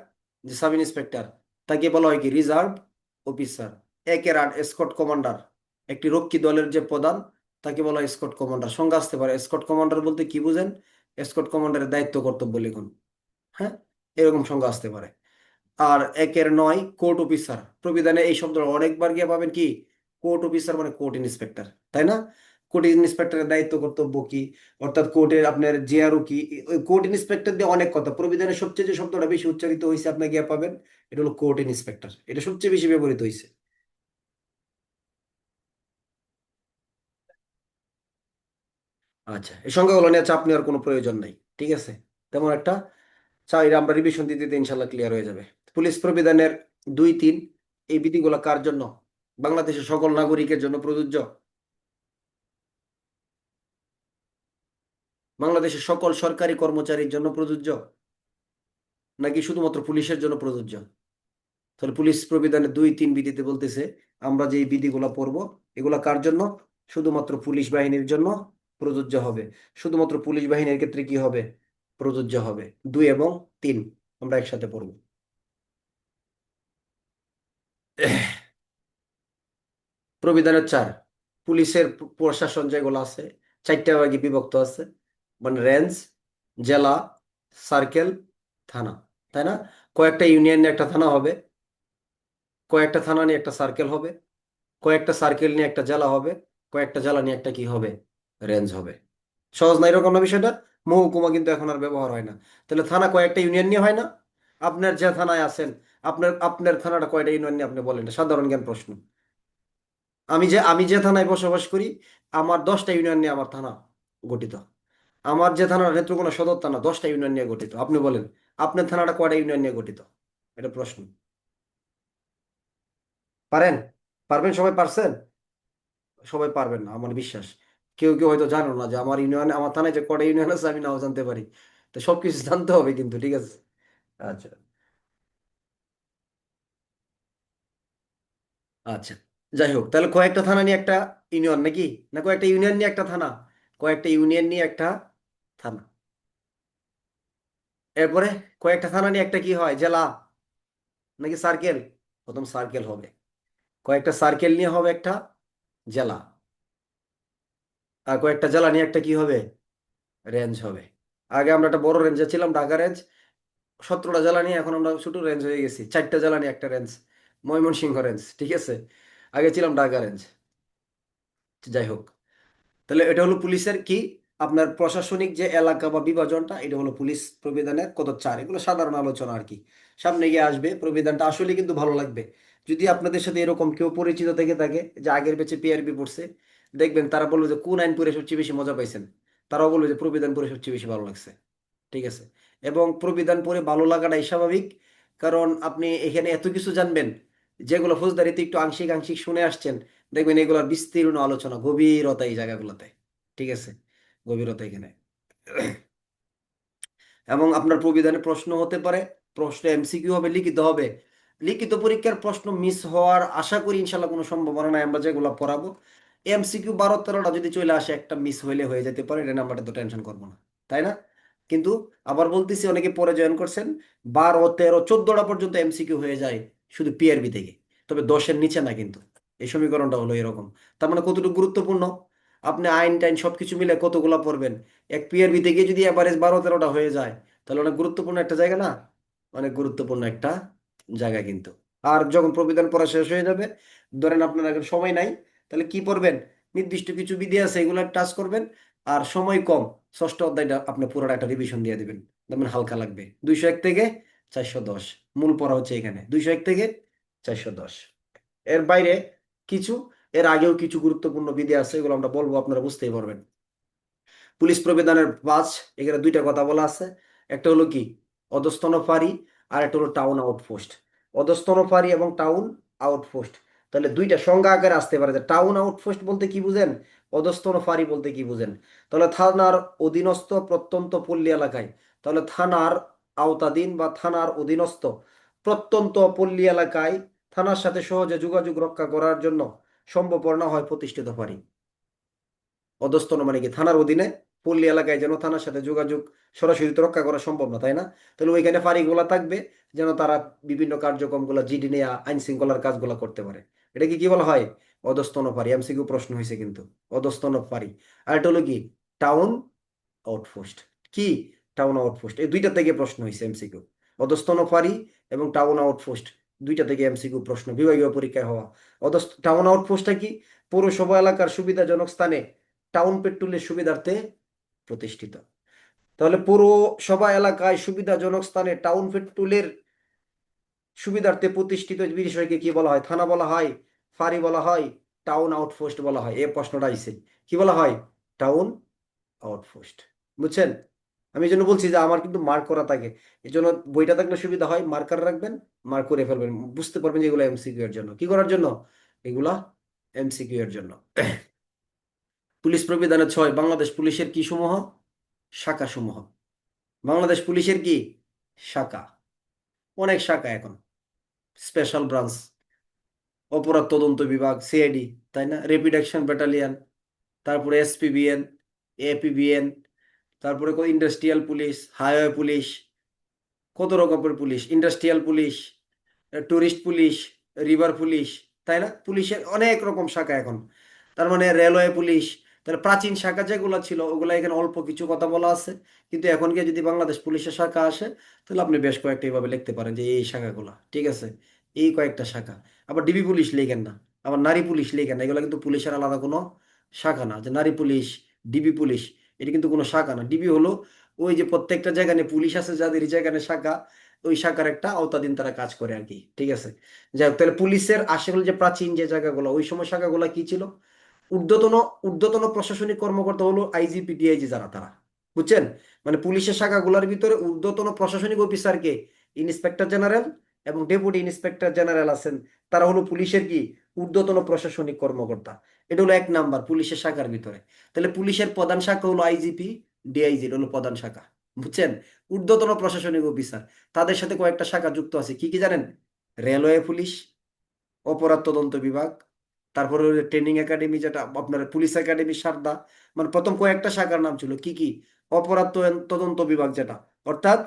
যে সাব ইন্সপেক্টর, তাকে বলা হয় কি রিজার্ভ অফিসার। 1-8 এসকর্ট কমান্ডার, একটি রক্ষী দলের যে প্রধান তাকে বলা হয় এসকর্ট কমান্ডার। সংজ্ঞা আসতে পারে এসকর্ট কমান্ডার বলতে কি বুঝেন, এসকর্ট কমান্ডারের দায়িত্ব কর্তব্য লিখুন। হ্যাঁ, এরকম সংজ্ঞা আসতে পারে। আর 1-9 কোর্ট অফিসার, প্রবিধানে এই শব্দটা অনেকবার গিয়ে পাবেন কি, কোর্ট অফিসার মানে কোর্ট ইন্সপেক্টর, তাই না? কোর্ট ইন্সপেক্টরের দায়িত্ব কর্তব্য কি, অর্থাৎ কোর্টের আপনার জিআরও কি। ওই কোর্ট ইন্সপেক্টর দিয়ে অনেক কথা, প্রবিধানের সবচেয়ে যে শব্দটা বেশি উচ্চারিত হয়েছে আপনি গিয়ে পাবেন, এটা হলো কোর্ট ইন্সপেক্টর, এটা সবচেয়ে বেশি ব্যবহৃত হয়েছে। আচ্ছা, এই সংখ্যাগুলো নিয়ে চাপ নেওয়ার কোনো প্রয়োজন নাই, ঠিক আছে? তেমন একটা চাই, আমরা রিভিশন দিতে দিতে ইনশাল্লাহ ক্লিয়ার হয়ে যাবে। পুলিশ প্রবিধানের 2 3 এই বিধিগুলো কার জন্য? বাংলাদেশের সকল নাগরিকের জন্য প্রযোজ্য? বাংলাদেশের সকল সরকারি কর্মচারীর জন্য প্রযোজ্য, নাকি শুধুমাত্র পুলিশের জন্য প্রযোজ্য? তাহলে পুলিশ প্রবিধানের 2 3 বিধিতে বলতেছে আমরা যে এই বিধিগুলো পড়বো, এগুলা কার জন্য? শুধুমাত্র পুলিশ বাহিনীর জন্য প্রযোজ্য হবে। শুধুমাত্র পুলিশ বাহিনীর ক্ষেত্রে কি হবে? প্রযোজ্য হবে। 2 এবং 3 আমরা একসাথে পড়বো। প্রবিধানের 4, পুলিশের প্রশাসন যেগুলো আছে 4টে ভাগে বিভক্ত আছে, মানে রেঞ্জ, জেলা, সার্কেল, থানা, তাই না? কয়েকটা ইউনিয়ন নিয়ে একটা থানা হবে, কয়েকটা থানা নিয়ে একটা সার্কেল হবে, কয়েকটা সার্কেল নিয়ে একটা জেলা হবে, কয়েকটা জেলা নিয়ে একটা কি হবে? রেঞ্জ হবে। সহজ না এরকম না বিষয়টা? মহকুমা কিন্তু এখন আর ব্যবহার হয় না। তাহলে থানা কয়েকটা ইউনিয়ন নিয়ে হয় না? আপনার যে থানায় আছেন, আপনার আপনার থানাটা কয়টা ইউনিয়ন নিয়ে আপনি বলেন, এটা সাধারণ জ্ঞান প্রশ্ন। আমি যে থানায় বসবাস করি, আমার 10টা ইউনিয়ন নিয়ে আমার থানা গঠিত। আমার যে থানা নেত্রকোনা সদর থানা 10টা ইউনিয়ন নিয়ে গঠিত। আপনি বলেন আপনার থানাটা কয়টা ইউনিয়ন নিয়ে গঠিত? এটা প্রশ্ন। পারেন? পারবেন? সবাই পারছেন? সবাই পারবেন না আমার বিশ্বাস। কেউ কেউ হয়তো জানো না যে আমার ইউনিয়ন, আমার থানায় যে কটা ইউনিয়ন আছে আমি নাও জানতে পারি। তো সবকিছু জানতে হবে কিন্তু, ঠিক আছে? আচ্ছা। আচ্ছা, যাই হোক, তাহলে কয়েকটা থানা নিয়ে একটা ইউনিয়ন নাকি, না কয়েকটা ইউনিয়ন নিয়ে একটা থানা? কয়েকটা ইউনিয়ন নিয়ে একটা থানা। এরপরে কয়েকটা থানা নিয়ে একটা কি হয়, জেলা নাকি সার্কেল? প্রথম সার্কেল হবে, কয়েকটা সার্কেল নিয়ে হবে একটা জেলা, আর কয়েকটা জেলা নিয়ে একটা কি হবে? রেঞ্জ হবে। আগে আমরা একটা বড় রেঞ্জে ছিলাম, ঢাকা রেঞ্জ। 17টা জেলা নিয়ে এখন আমরা ছোট রেঞ্জ হয়ে গেছি, 4টা জেলা নিয়ে একটা রেঞ্জ, ময়মনসিংহ রেঞ্জ, ঠিক আছে? আগে ছিলাম ঢাকা রেঞ্জ। যাই হোক, তাহলে এটা হলো পুলিশের কি, আপনার প্রশাসনিক যে এলাকা বা বিভাজনটা, এটা হলো পুলিশ প্রবিধানের কত 4। এগুলো সাধারণ আলোচনা আর কি, সামনে গিয়ে আসবে প্রবিধানটা, আসলে কিন্তু ভালো লাগবে। যদি আপনাদের সাথে এরকম কেউ পরিচিত থেকে থাকে যে আগের ব্যাচে পিআরবি পড়ছে, দেখবেন তারা বলবে যে কোন আইন পড়ে সবচেয়ে বেশি মজা পাইছেন। তারাও বলবে যে প্রবিধান পড়ে সবচেয়ে বেশি ভালো লাগছে, ঠিক আছে? এবং প্রবিধান পড়ে ভালো লাগাটাই স্বাভাবিক, কারণ আপনি এখানে এত কিছু জানবেন যেগুলো ফৌজদারিতে একটু আংশিক আংশিক শুনে আসছেন। দেখবেন এগুলোর বিস্তীর্ণ আলোচনা, গভীরতা এই জায়গাগুলোতে, ঠিক আছে? গভীরতা এখানে। এবং আপনার প্রবিধানে প্রশ্ন হতে পারে, প্রশ্ন এমসিকিউ হবে, লিখিত হবে। লিখিত পরীক্ষার প্রশ্ন মিস হওয়ার আশা করি ইনশাল্লাহ কোনো সম্ভাবনা নাই, আমরা যেগুলো পড়াবো। এমসিকিউ 12 13টা যদি চলে আসে, একটা মিস হইলে হয়ে যেতে পারে, এটা নিয়ে আমরা তো টেনশন করবো না, তাই না? কিন্তু আবার বলতেছি, অনেকে পরে জয়েন করছেন, 12 13 14টা পর্যন্ত এমসিকিউ হয়ে যায় শুধু পিআরবি থেকে। তবে 10-এর নিচে না কিন্তু। এই সমীকরণটা হলো এরকম। তার মানে কতটুকু গুরুত্বপূর্ণ, আপনি আইন টাইন সবকিছু মিলে কতগুলা পড়বেন, এক পিআরবি থেকে যদি এভারেজ 12-13টা হয়ে যায়, তাহলে অনেক গুরুত্বপূর্ণ একটা জায়গা না, অনেক গুরুত্বপূর্ণ একটা জায়গা কিন্তু। আর যখন প্রবিধান পড়া শেষ হয়ে যাবে, ধরেন আপনার এখন সময় নাই, তাহলে কি পড়বেন, নির্দিষ্ট কিছু বিধি আছে এগুলো টাচ করবেন, আর সময় কম, ষষ্ঠ অধ্যায়টা আপনি পুরোটা একটা রিভিশন দিয়ে দিবেন, দেখবেন হালকা লাগবে। 201 থেকে 410 মূল পড়া হচ্ছে এখানে, 201 থেকে 410। এর বাইরে কিছু, এর আগেও কিছু গুরুত্বপূর্ণ বিধি আছে, এগুলো আমরা বলবো, আপনারা বুঝতেই পারবেন। পুলিশ প্রবিধানের 5, এখানে দুইটা কথা বলা আছে। একটা হলো কি অধস্তন ফাঁড়ি, আর একটা হলো টাউন আউটপোস্ট। অধস্তন ফাঁড়ি এবং টাউন আউটপোস্ট, তাহলে দুইটা সংজ্ঞা আকারে আসতে পারে, যে টাউন আউটপোস্ট বলতে কি বুঝেন, অধস্তন ফাঁড়ি বলতে কি বুঝেন। তাহলে থানার অধীনস্থ প্রত্যন্ত পল্লী এলাকায়, তাহলে থানার আওতাধীন বা থানার অধীনস্থ প্রত্যন্ত পল্লী এলাকায় থানার সাথে সহজে যোগাযোগ রক্ষা করার জন্য সম্ভবপর না হয় প্রতিষ্ঠিত ফাঁড়ি। অধস্তন মানে কি থানার অধীনে পল্লী এলাকায় যেন থানার সাথে যোগাযোগ সরাসরি তো রক্ষা করা সম্ভব না, তাই না? তাহলে ওইখানে ফাঁড়িগুলা থাকবে, যেন তারা বিভিন্ন কার্যক্রমগুলো জিডি নিয়ে আইন শৃঙ্খলার কাজগুলো করতে পারে। এটা কি কি বলা হয়, অধস্তন ফাঁড়ি। এমসিকিউ প্রশ্ন হয়েছে কিন্তু, অধস্তন ফাঁড়ি। আর এটা হলো কি টাউন আউটপোস্ট। কি টাউন আউটপোস্ট, এই দুইটা থেকে প্রশ্ন হয়েছে এমসিকিউ, অধস্তন ফাঁড়ি এবং টাউন আউটপোস্ট, দুইটা থেকে এমসিকিউ প্রশ্ন বিভাগীয় পরীক্ষায় হওয়া। টাউন আউটপোস্টটা কি, পৌরসভা এলাকার সুবিধাজনক স্থানে টাউন পেট্রোলের সুবিধার্থে প্রতিষ্ঠিত। তাহলে পৌরসভা এলাকায় সুবিধাজনক স্থানে টাউন পেট্রোলের সুবিধার্থে প্রতিষ্ঠিত বিষয়কে কি বলা হয়, থানা বলা হয়, ফাঁড়ি বলা হয়, টাউন আউটপোস্ট বলা হয়। এই প্রশ্নটা আইছে, কি বলা হয়, টাউন আউটপোস্ট। বুঝছেন? আমি এই জন্য বলছি যে আমার কিন্তু মার্ক করা থাকে, এই জন্য বইটা থাকলে সুবিধা হয়, মার্কার রাখবেন, মার্ক করে ফেলবেন, বুঝতে পারবেন যে এগুলো এমসিকিউ এর জন্য। কি করার জন্য, এগুলা এমসিকিউ এর জন্য। পুলিশ প্রবিধানের 6, বাংলাদেশ পুলিশের কি সমূহ, শাখা সমূহ। বাংলাদেশ পুলিশের কি শাখা, অনেক শাখা এখন, স্পেশাল ব্রাঞ্চ, অপরাধ তদন্ত বিভাগ সিআইডি, তাই না, র্যাপিড অ্যাকশন ব্যাটালিয়ন, তারপরে এসপিবিএন, এপিবিএন, তারপরে ইন্ডাস্ট্রিয়াল পুলিশ, হাইওয়ে পুলিশ, কত রকমের police, industrial police, tourist police, river police, তাই না, পুলিশের অনেক রকম শাখা এখন। তার মানে রেলওয়ে পুলিশ। তাহলে প্রাচীন শাখা যেগুলো ছিল ওগুলা এখানে অল্প কিছু কথা বলা আছে, কিন্তু এখন গিয়ে যদি বাংলাদেশ পুলিশের শাখা আসে, তাহলে আপনি বেশ কয়েকটা এইভাবে লিখতে পারেন যে এই শাখাগুলা, ঠিক আছে, এই কয়েকটা শাখা। আবার ডিবি পুলিশ লিখেন না, আবার নারী পুলিশ লিখেন না, এগুলো কিন্তু পুলিশের আলাদা কোনো শাখা না, যে নারী পুলিশ, ডিবি পুলিশ, এটা কিন্তু কোনো শাখা না। ডিবি হলো ওই যে প্রত্যেকটা জায়গায় পুলিশ আছে যাদের জায়গায় শাখা, ওই শাখার একটা আওতাধীন তারা কাজ করে আর কি, ঠিক আছে। যাই হোক, তাহলে পুলিশের আসলে যে প্রাচীন যে জায়গাগুলো, ওই সময় শাখাগুলো কি ছিল, ঊর্ধ্বতন ঊর্ধ্বতন প্রশাসনিক কর্মকর্তা হলো আইজিপি ডিআইজি, যারা তারা, বুঝছেন? মানে পুলিশের শাখাগুলোর ভিতরে ঊর্ধ্বতন প্রশাসনিক অফিসারকে ইন্সপেক্টর জেনারেল এবং ডেপুটি ইন্সপেক্টর জেনারেল আছেন, তারা হলো পুলিশের কি ঊর্ধ্বতন প্রশাসনিক কর্মকর্তা। এটা হলো 1 নাম্বার পুলিশের শাখার ভিতরে। তাহলে পুলিশের প্রধান শাখা হলো আইজিপি ডিআইজি, হলো প্রধান শাখা, বুঝছেন? ঊর্ধ্বতন প্রশাসনিক অফিসার, তাদের সাথে কয়েকটা শাখা যুক্ত আছে, কি কি জানেন, রেলওয়ে পুলিশ, অপরাধ তদন্ত বিভাগ, তারপরে ট্রেনিং একাডেমি, যেটা আপনার পুলিশ একাডেমি সারদা, মানে প্রথম কয়েকটা শাখার নাম ছিল কি কি, অপরাধ তদন্ত বিভাগ যেটা, অর্থাৎ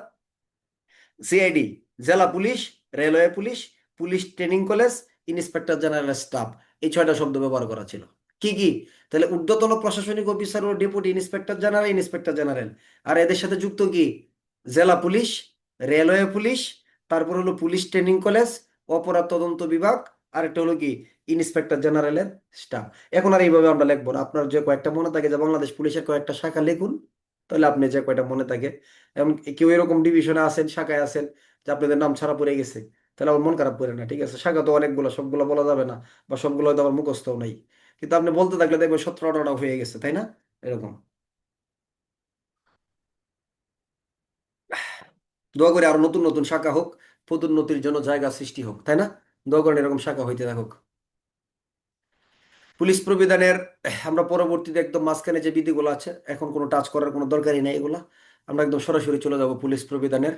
সিআইডি, জেলা police, railway police, police training college, inspector general staff, এই 6টা শব্দ ব্যবহার করা ছিল। কি কি, তাহলে ঊর্ধ্বতন প্রশাসনিক অফিসার ও deputy inspector general, inspector general, আর এদের সাথে যুক্ত কি, জেলা পুলিশ, রেলওয়ে পুলিশ, তারপর হলো পুলিশ ট্রেনিং কলেজ, অপরাধ তদন্ত বিভাগ, আর একটা হলো কি ইন্সপেক্টর জেনারেলের স্টাফ। এখন আর এইভাবে আমরা লিখবো না, আপনার যে কয়েকটা মনে থাকে যে বাংলাদেশ পুলিশের কয়েকটা শাখা লিখুন, তাহলে আপনি যে কয়টা মনে থাকে। এমন কেউ এরকম ডিভিশনে আছেন, শাখায় আছেন, যে আপনাদের নাম ছাড়া পড়ে গেছে, তাহলে আমার মন খারাপ করে না, ঠিক আছে, শাখা তো অনেকগুলো, সবগুলো বলা যাবে না, বা সবগুলো হয়তো আমার মুখস্থও নাই, কিন্তু আপনি বলতে থাকলে দেখবেন 17-18টা হয়ে গেছে, তাই না, এরকম। দোয়া করে আরো নতুন নতুন শাখা হোক, পদোন্নতির জন্য জায়গা সৃষ্টি হোক, তাই না, দোয়া করেন এরকম শাখা হইতে থাকুক। পুলিশ প্রবিধানের আমরা পরবর্তীতে একদম মাঝখানে যে বিধিগুলো আছে, এখন কোনো টাচ করার কোনো দরকারই নাই এগুলা, আমরা একদম সরাসরি চলে যাব পুলিশ প্রবিধানের।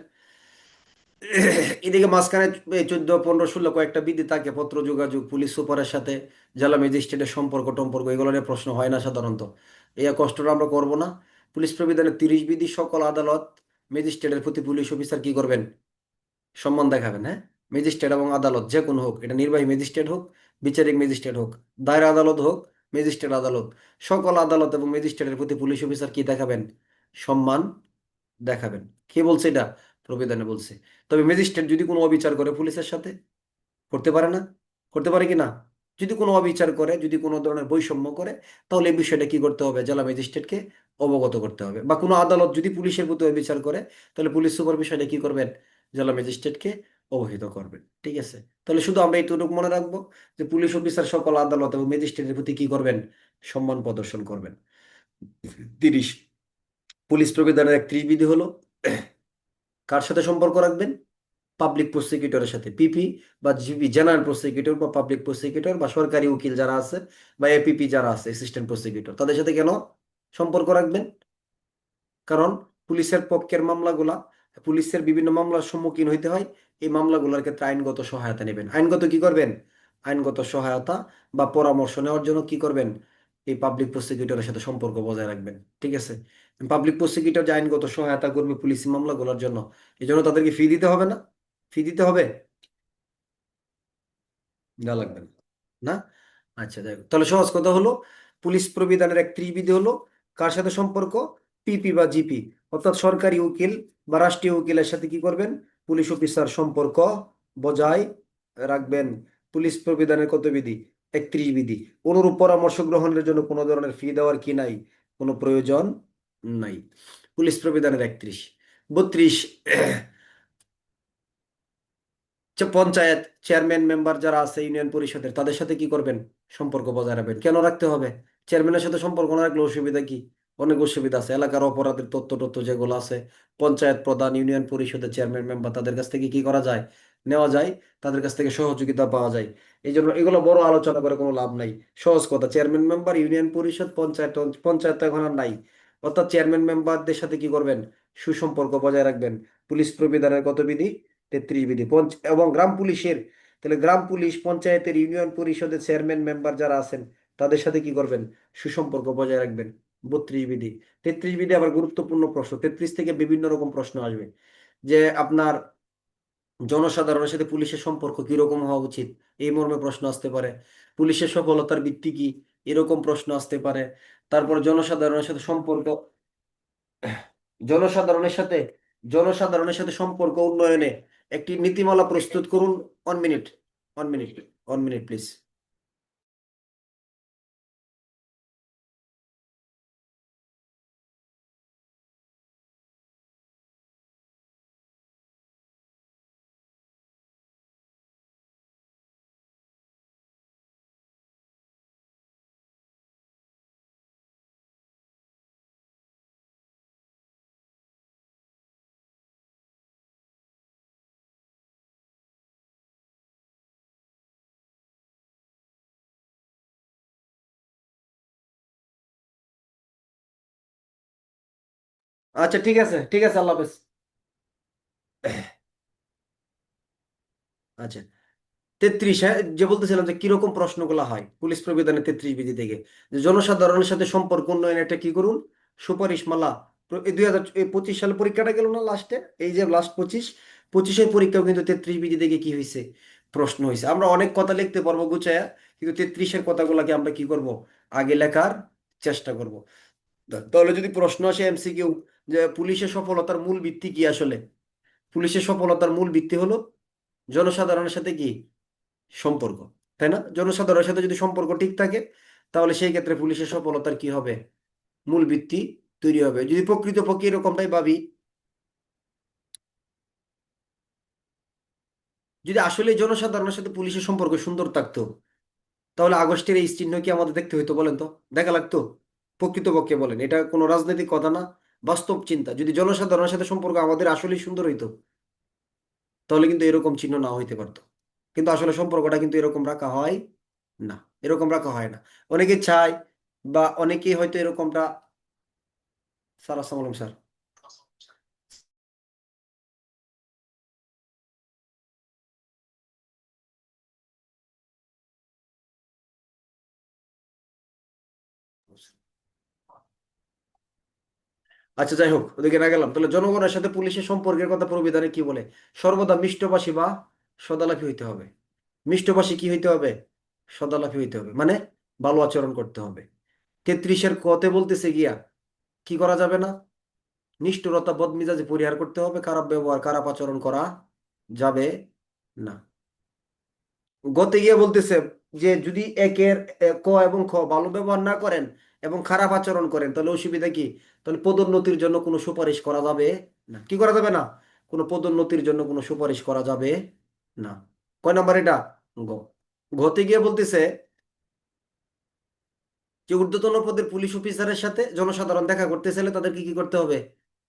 এদিকে মাঝখানে 14, 15, 16 কয়েকটা বিধি থাকে, পত্র যোগাযোগ, পুলিশ সুপারের সাথে জেলা ম্যাজিস্ট্রেটের সম্পর্ক টম্পর্ক, এগুলো নিয়ে প্রশ্ন হয় না সাধারণত, এই কষ্টটা আমরা করব না। পুলিশ প্রবিধানের 30 বিধি, সকল আদালত ম্যাজিস্ট্রেটের প্রতি পুলিশ অফিসার কি করবেন, সম্মান দেখাবেন, হ্যাঁ। ম্যাজিস্ট্রেট এবং আদালত যে কোনো হোক, এটা নির্বাহী ম্যাজিস্ট্রেট হোক, বিচারিক ম্যাজিস্ট্রেট হোক, দায়রা আদালত হোক, ম্যাজিস্ট্রেট আদালত, সকল আদালত এবং ম্যাজিস্ট্রেটের প্রতি পুলিশ অফিসার কি দেখাবেন? সম্মান দেখাবেন। কে বলছে এটা? প্রবিধানে বলছে। তবে ম্যাজিস্ট্রেট যদি কোনো অবিচার করে পুলিশের সাথে, করতে পারে না? করতে পারে কি না? যদি কোনো অবিচার করে, যদি কোনো ধরনের বৈষম্য করে, তাহলে এই বিষয়টা কি করতে হবে? জেলা ম্যাজিস্ট্রেটকে অবগত করতে হবে। বা কোনো আদালত যদি পুলিশের প্রতি অবিচার করে, তাহলে পুলিশ সুপার বিষয়টা কি করবেন? জেলা ম্যাজিস্ট্রেটকে অবহিত করবেন। ঠিক আছে? তাহলে শুধু আমরা এইটুকু মনে রাখবো যে পুলিশ অফিসার সকল আদালত এবং ম্যাজিস্ট্রেটের প্রতি কি করবেন? সম্মান প্রদর্শন করবেন। 30, পুলিশ প্রবিধানের 31 বিধি হলো কার সাথে সম্পর্ক রাখবেন? পাবলিক প্রসিকিউটরের সাথে, পিপি বা জিপি, জেনারেল প্রসিকিউটর বা পাবলিক প্রসিকিউটর বা সরকারি উকিল যারা আছে, বা এপিপি যারা আছে, অ্যাসিস্ট্যান্ট প্রসিকিউটর, তাদের সাথে কেন সম্পর্ক রাখবেন? কারণ পুলিশের পক্ষের মামলাগুলা, পুলিশের বিভিন্ন মামলার সম্মুখীন হইতে হয়। এই মামলাগুলোর ক্ষেত্রে আইনগত সহায়তা নেবেন। আইনগত কি করবেন? আইনগত সহায়তা বা পরামর্শ নেওয়ার জন্য কি করবেন? এই পাবলিক প্রসিকিউটরের সাথে সম্পর্ক বজায় রাখবেন। ঠিক আছে? পাবলিক প্রসিকিউটর যে আইনগত সহায়তা করবে পুলিশ মামলাগুলোর জন্য, এই জন্য তাদেরকে ফি দিতে হবে না? ফি দিতে হবে? দেওয়া লাগবে না? না? আচ্ছা, যাই হোক। তাহলে সহজ কথা হলো, পুলিশ প্রবিধানের 31 বিধি হলো কার সাথে সম্পর্ক? পিপি বা জিপি, অর্থাৎ সরকারি উকিল বা রাষ্ট্রীয় উকিলের সাথে কি করবেন? পুলিশ অফিসার সম্পর্ক বজায় রাখবেন। পুলিশ প্রবিধানের কত বিধি? 31 বিধি। অনুরূপ পরামর্শ গ্রহণের জন্য কোনো ধরনের ফি দেওয়ার কি নাই? কোনো প্রয়োজন নাই। পুলিশ প্রবিধানের 31। 32, পঞ্চায়েত চেয়ারম্যান মেম্বার যারা আছে ইউনিয়ন পরিষদের, তাদের সাথে কি করবেন? সম্পর্ক বজায় রাখবেন। কেন রাখতে হবে? চেয়ারম্যানের সাথে সম্পর্ক না রাখলে অসুবিধা কি? অনেক অসুবিধা আছে। এলাকার অপরাধের তথ্য টথ্য যেগুলো আছে, পঞ্চায়েত প্রধান, ইউনিয়ন পরিষদের চেয়ারম্যান মেম্বার, তাদের কাছ থেকে কি করা যায়? নেওয়া যায়। তাদের কাছ থেকে সহযোগিতা পাওয়া যায়। এই জন্য এগুলো বড় আলোচনা করে কোনো লাভ নাই। সহজ কথা, চেয়ারম্যান মেম্বার, ইউনিয়ন পরিষদ, পঞ্চায়েত, পঞ্চায়েত তো এখন আর নাই। অর্থাৎ চেয়ারম্যান মেম্বারদের সাথে কি করবেন? সুসম্পর্ক বজায় রাখবেন। পুলিশ প্রবিধানের কত বিধি? 33 বিধি। এবং গ্রাম পুলিশের, তাহলে গ্রাম পুলিশ, পঞ্চায়েতের, ইউনিয়ন পরিষদের চেয়ারম্যান মেম্বার যারা আছেন, তাদের সাথে কি করবেন? সুসম্পর্ক বজায় রাখবেন। 32 বিধি। 33 বিধি আবার গুরুত্বপূর্ণ প্রশ্ন, 33 থেকে বিভিন্ন রকম প্রশ্ন আসবে। যে আপনার জনসাধারণের সাথে পুলিশের সম্পর্ক কিরকম হওয়া উচিত, এই মর্মে প্রশ্ন আসতে পারে। পুলিশের সফলতার ভিত্তি কি, এরকম প্রশ্ন আসতে পারে। তারপর জনসাধারণের সাথে সম্পর্ক, জনসাধারণের সাথে জনসাধারণের সাথে সম্পর্ক উন্নয়নে একটি নীতিমালা প্রস্তুত করুন। 1 মিনিট, 1 মিনিট, 1 মিনিট প্লিজ। আচ্ছা, ঠিক আছে, ঠিক আছে, আল্লাহ হাফেজ। আচ্ছা, 33, হ্যাঁ, যে বলতেছিলাম যে কিরকম প্রশ্নগুলো হয় পুলিশ প্রবিধানের 33 বিধি থেকে, যে জনসাধারণের সাথে সম্পর্ক উন্নয়ন একটা কি করুন, সুপারিশমালা। এই 2025 সালে পরীক্ষাটা গেল না লাস্টে, এই যে লাস্ট 25 পরীক্ষাও কিন্তু 33 বিধি থেকে কি হয়েছে? প্রশ্ন হয়েছে। আমরা অনেক কথা লিখতে পারবো গুছায়া, কিন্তু 33-এর কথাগুলোকে আমরা কি করব? আগে লেখার চেষ্টা করব। তাহলে যদি প্রশ্ন আসে এমসিকিউ, যে পুলিশের সফলতার মূল ভিত্তি কি আসলে? পুলিশের সফলতার মূল ভিত্তি হলো জনসাধারণের সাথে কি? সম্পর্ক। তাই না? জনসাধারণের সাথে যদি সম্পর্ক ঠিক থাকে, তাহলে সেই ক্ষেত্রে পুলিশের সফলতার কি হবে? মূল ভিত্তি তৈরি হবে। যদি প্রকৃতপক্ষে এরকমটাই ভাবি, যদি আসলে জনসাধারণের সাথে পুলিশের সম্পর্ক সুন্দর থাকতো, তাহলে আগস্টের এই চিহ্ন কি আমাদের দেখতে হইতো বলেন তো? দেখা লাগতো? প্রকৃতপক্ষে বলেন, এটা কোনো রাজনৈতিক কথা না, বাস্তব চিন্তা। যদি জনসাধারণের সাথে সম্পর্ক আমাদের আসলেই সুন্দর হইতো, তাহলে কিন্তু এরকম চিহ্ন না হইতে পারতো। কিন্তু আসলে সম্পর্কটা কিন্তু এরকম রাখা হয় না। এরকম রাখা হয় না। অনেকে চায়, বা অনেকেই হয়তো এরকমটা। স্যার, আসসালামু আলাইকুম স্যার। আচ্ছা, যাই হোক, ওদিকে না গেলাম। তাহলে জনগণের সাথে পুলিশের সম্পর্কের কথা প্রবিধানে কি বলে? সর্বদা মিষ্টভাষী বা সদালাপি হইতে হবে। মিষ্টভাষী কি হইতে হবে? সদালাপি হইতে হবে, মানে ভালো আচরণ করতে হবে। 33-এর কতে বলতেছে গিয়া কি করা যাবে না? নিষ্ঠুরতা বদমেজাজি পরিহার করতে হবে, খারাপ ব্যবহার খারাপ আচরণ করা যাবে না। গতে গিয়ে বলতেছে যে যদি একের ক এবং খ ভালো ব্যবহার না করেন এবং খারাপ আচরণ করেন তাহলে অসুবিধা কি? তাহলে পদোন্নতির জন্য কোনো সুপারিশ করা যাবে না। কি করা যাবে না? কোনো পদোন্নতির জন্য কোনো সুপারিশ করা যাবে না। কয় নাম্বার এটা? গ। ঘতে গিয়ে বলতেছে যে ঊর্ধ্বতন পদের পুলিশ অফিসারের সাথে জনসাধারণ দেখা করতে চাইলে তাদেরকে কি করতে হবে?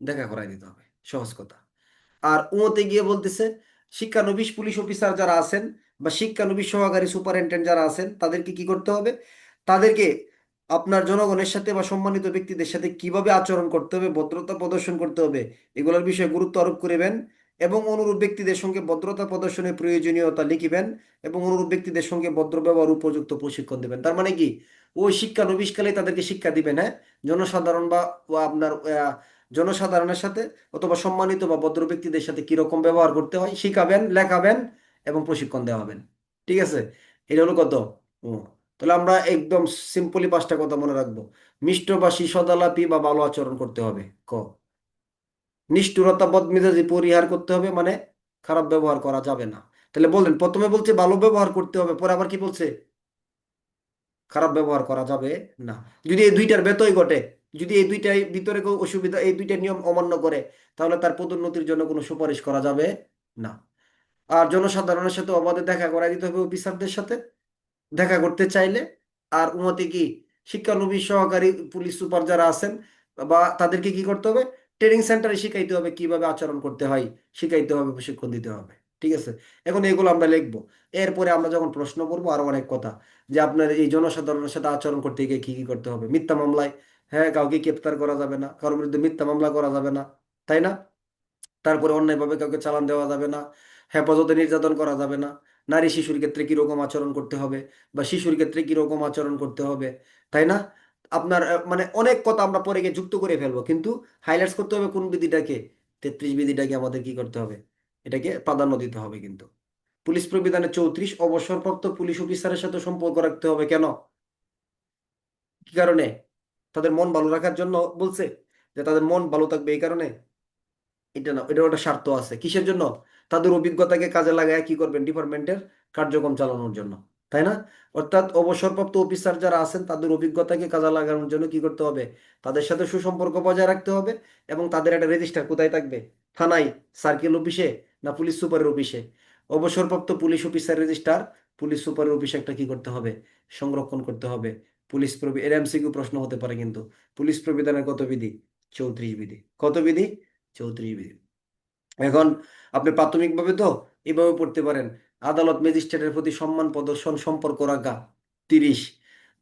দেখা করাই দিতে হবে। সহজ কথা। আর উমতে গিয়ে বলতেছে শিক্ষানবিশ পুলিশ অফিসার যারা আছেন বা শিক্ষানবিশ সহকারী সুপারিনটেন্ডেন্ট যারা আছেন তাদেরকে কি করতে হবে? তাদেরকে আপনার জনগণের সাথে বা সম্মানিত ব্যক্তিদের সাথে কিভাবে আচরণ করতে হবে, ভদ্রতা প্রদর্শন করতে হবে, এগুলোর বিষয়ে গুরুত্ব আরোপ করিবেন এবং অনুরূপ ব্যক্তিদের সঙ্গে ভদ্রতা প্রদর্শনের প্রয়োজনীয়তা লিখিবেন এবং অনুরূপ ব্যক্তিদের সঙ্গে ভদ্র ব্যবহার উপযুক্ত প্রশিক্ষণ দেবেন। তার মানে কি? ওই শিক্ষানবিশকালে তাদেরকে শিক্ষা দিবেন, হ্যাঁ, জনসাধারণ বা আপনার জনসাধারণের সাথে অথবা সম্মানিত বা ভদ্র ব্যক্তিদের সাথে কিরকম ব্যবহার করতে হয় শিখাবেন, লেখাবেন এবং প্রশিক্ষণ দেওয়া হবেন। ঠিক আছে? এটা হলো কত? ও, তাহলে আমরা একদম সিম্পলি পাঁচটা কথা মনে রাখবো। মিষ্টভাষী, সদালাপি বা ভালো আচরণ করতে হবে, ক। নিষ্ঠুরতা বদমেজাজি পরিহার করতে হবে, মানে খারাপ ব্যবহার করা যাবে না। তাহলে বললেন প্রথমে বলছে ভালো ব্যবহার করতে হবে, পরে আবার কি বলছে? খারাপ ব্যবহার করা যাবে না। যদি এই দুইটার ব্যতয় ঘটে, যদি এই দুইটার ভিতরে কেউ অসুবিধা, এই দুইটা নিয়ম অমান্য করে, তাহলে তার পদোন্নতির জন্য কোনো সুপারিশ করা যাবে না। আর জনসাধারণের সাথে অবাধে দেখা করাই দিতে হবে অফিসারদের সাথে দেখা করতে চাইলে। আর উন্নতি কি? শিক্ষানবিশ সহকারী পুলিশ সুপার যারা আছেন বা তাদেরকে কি করতে হবে? ট্রেনিং সেন্টারে শিখাইতে হবে কিভাবে আচরণ করতে হয়, শিখাইতে হবে, প্রশিক্ষণ দিতে হবে। ঠিক আছে? এখন এগুলো আমরা লিখবো। এরপরে আমরা যখন প্রশ্ন করবো আরো অনেক কথা, যে আপনার এই জনসাধারণের সাথে আচরণ করতে গিয়ে কি কি করতে হবে। মিথ্যা মামলায়, হ্যাঁ, কাউকে গ্রেপ্তার করা যাবে না, কারোর বিরুদ্ধে মিথ্যা মামলা করা যাবে না, তাই না? তারপরে অন্যায়ভাবে কাউকে চালান দেওয়া যাবে না, হেফাজতে নির্যাতন করা যাবে না, নারী শিশুর ক্ষেত্রে কিরকম আচরণ করতে হবে বা শিশুর ক্ষেত্রে কিরকম আচরণ করতে হবে, তাই না? আপনার মানে অনেক কথা আমরা পরে গিয়ে যুক্ত করে ফেলবো, কিন্তু হাইলাইটস করতে হবে কোন বিধিটাকে? 33 বিধিটাকে আমাদের কি করতে হবে? এটাকে প্রাধান্য দিতে হবে কিন্তু। পুলিশ প্রবিধানে 34 অবসরপ্রাপ্ত পুলিশ অফিসারের সাথে সম্পর্ক রাখতে হবে, কেন? কি কারণে? তাদের মন ভালো রাখার জন্য বলছে, যে তাদের মন ভালো থাকবে এই কারণে। এটা না, এটার একটা স্বার্থ আছে কিসের জন্য? তাদের অভিজ্ঞতাকে কাজে লাগায় কি করবেন? ডিপার্টমেন্টের কার্যক্রম চালানোর জন্য, তাই না? অর্থাৎ অবসরপ্রাপ্ত অফিসার যারা আছেন তাদের অভিজ্ঞতাকে কাজে লাগানোর জন্য কি করতে হবে? তাদের সাথে সুসম্পর্ক বজায় রাখতে হবে এবং তাদের একটা রেজিস্টার কোথায় থাকবে? থানায়, সার্কেল অফিসে, না পুলিশ সুপারের অফিসে? অবসরপ্রাপ্ত পুলিশ অফিসার রেজিস্টার পুলিশ সুপারের অফিসে একটা কি করতে হবে? সংরক্ষণ করতে হবে। পুলিশ প্রবি এর এমসিকিউ প্রশ্ন হতে পারে কিন্তু। পুলিশ প্রবিধানের কত বিধি? 34 বিধি। কত বিধি? 34 বিধি। এখন আপনি প্রাথমিকভাবে তো এইভাবে পড়তে পারেন। আদালত ম্যাজিস্ট্রেটের প্রতি সম্মান প্রদর্শন সম্পর্ক রাখা, 30।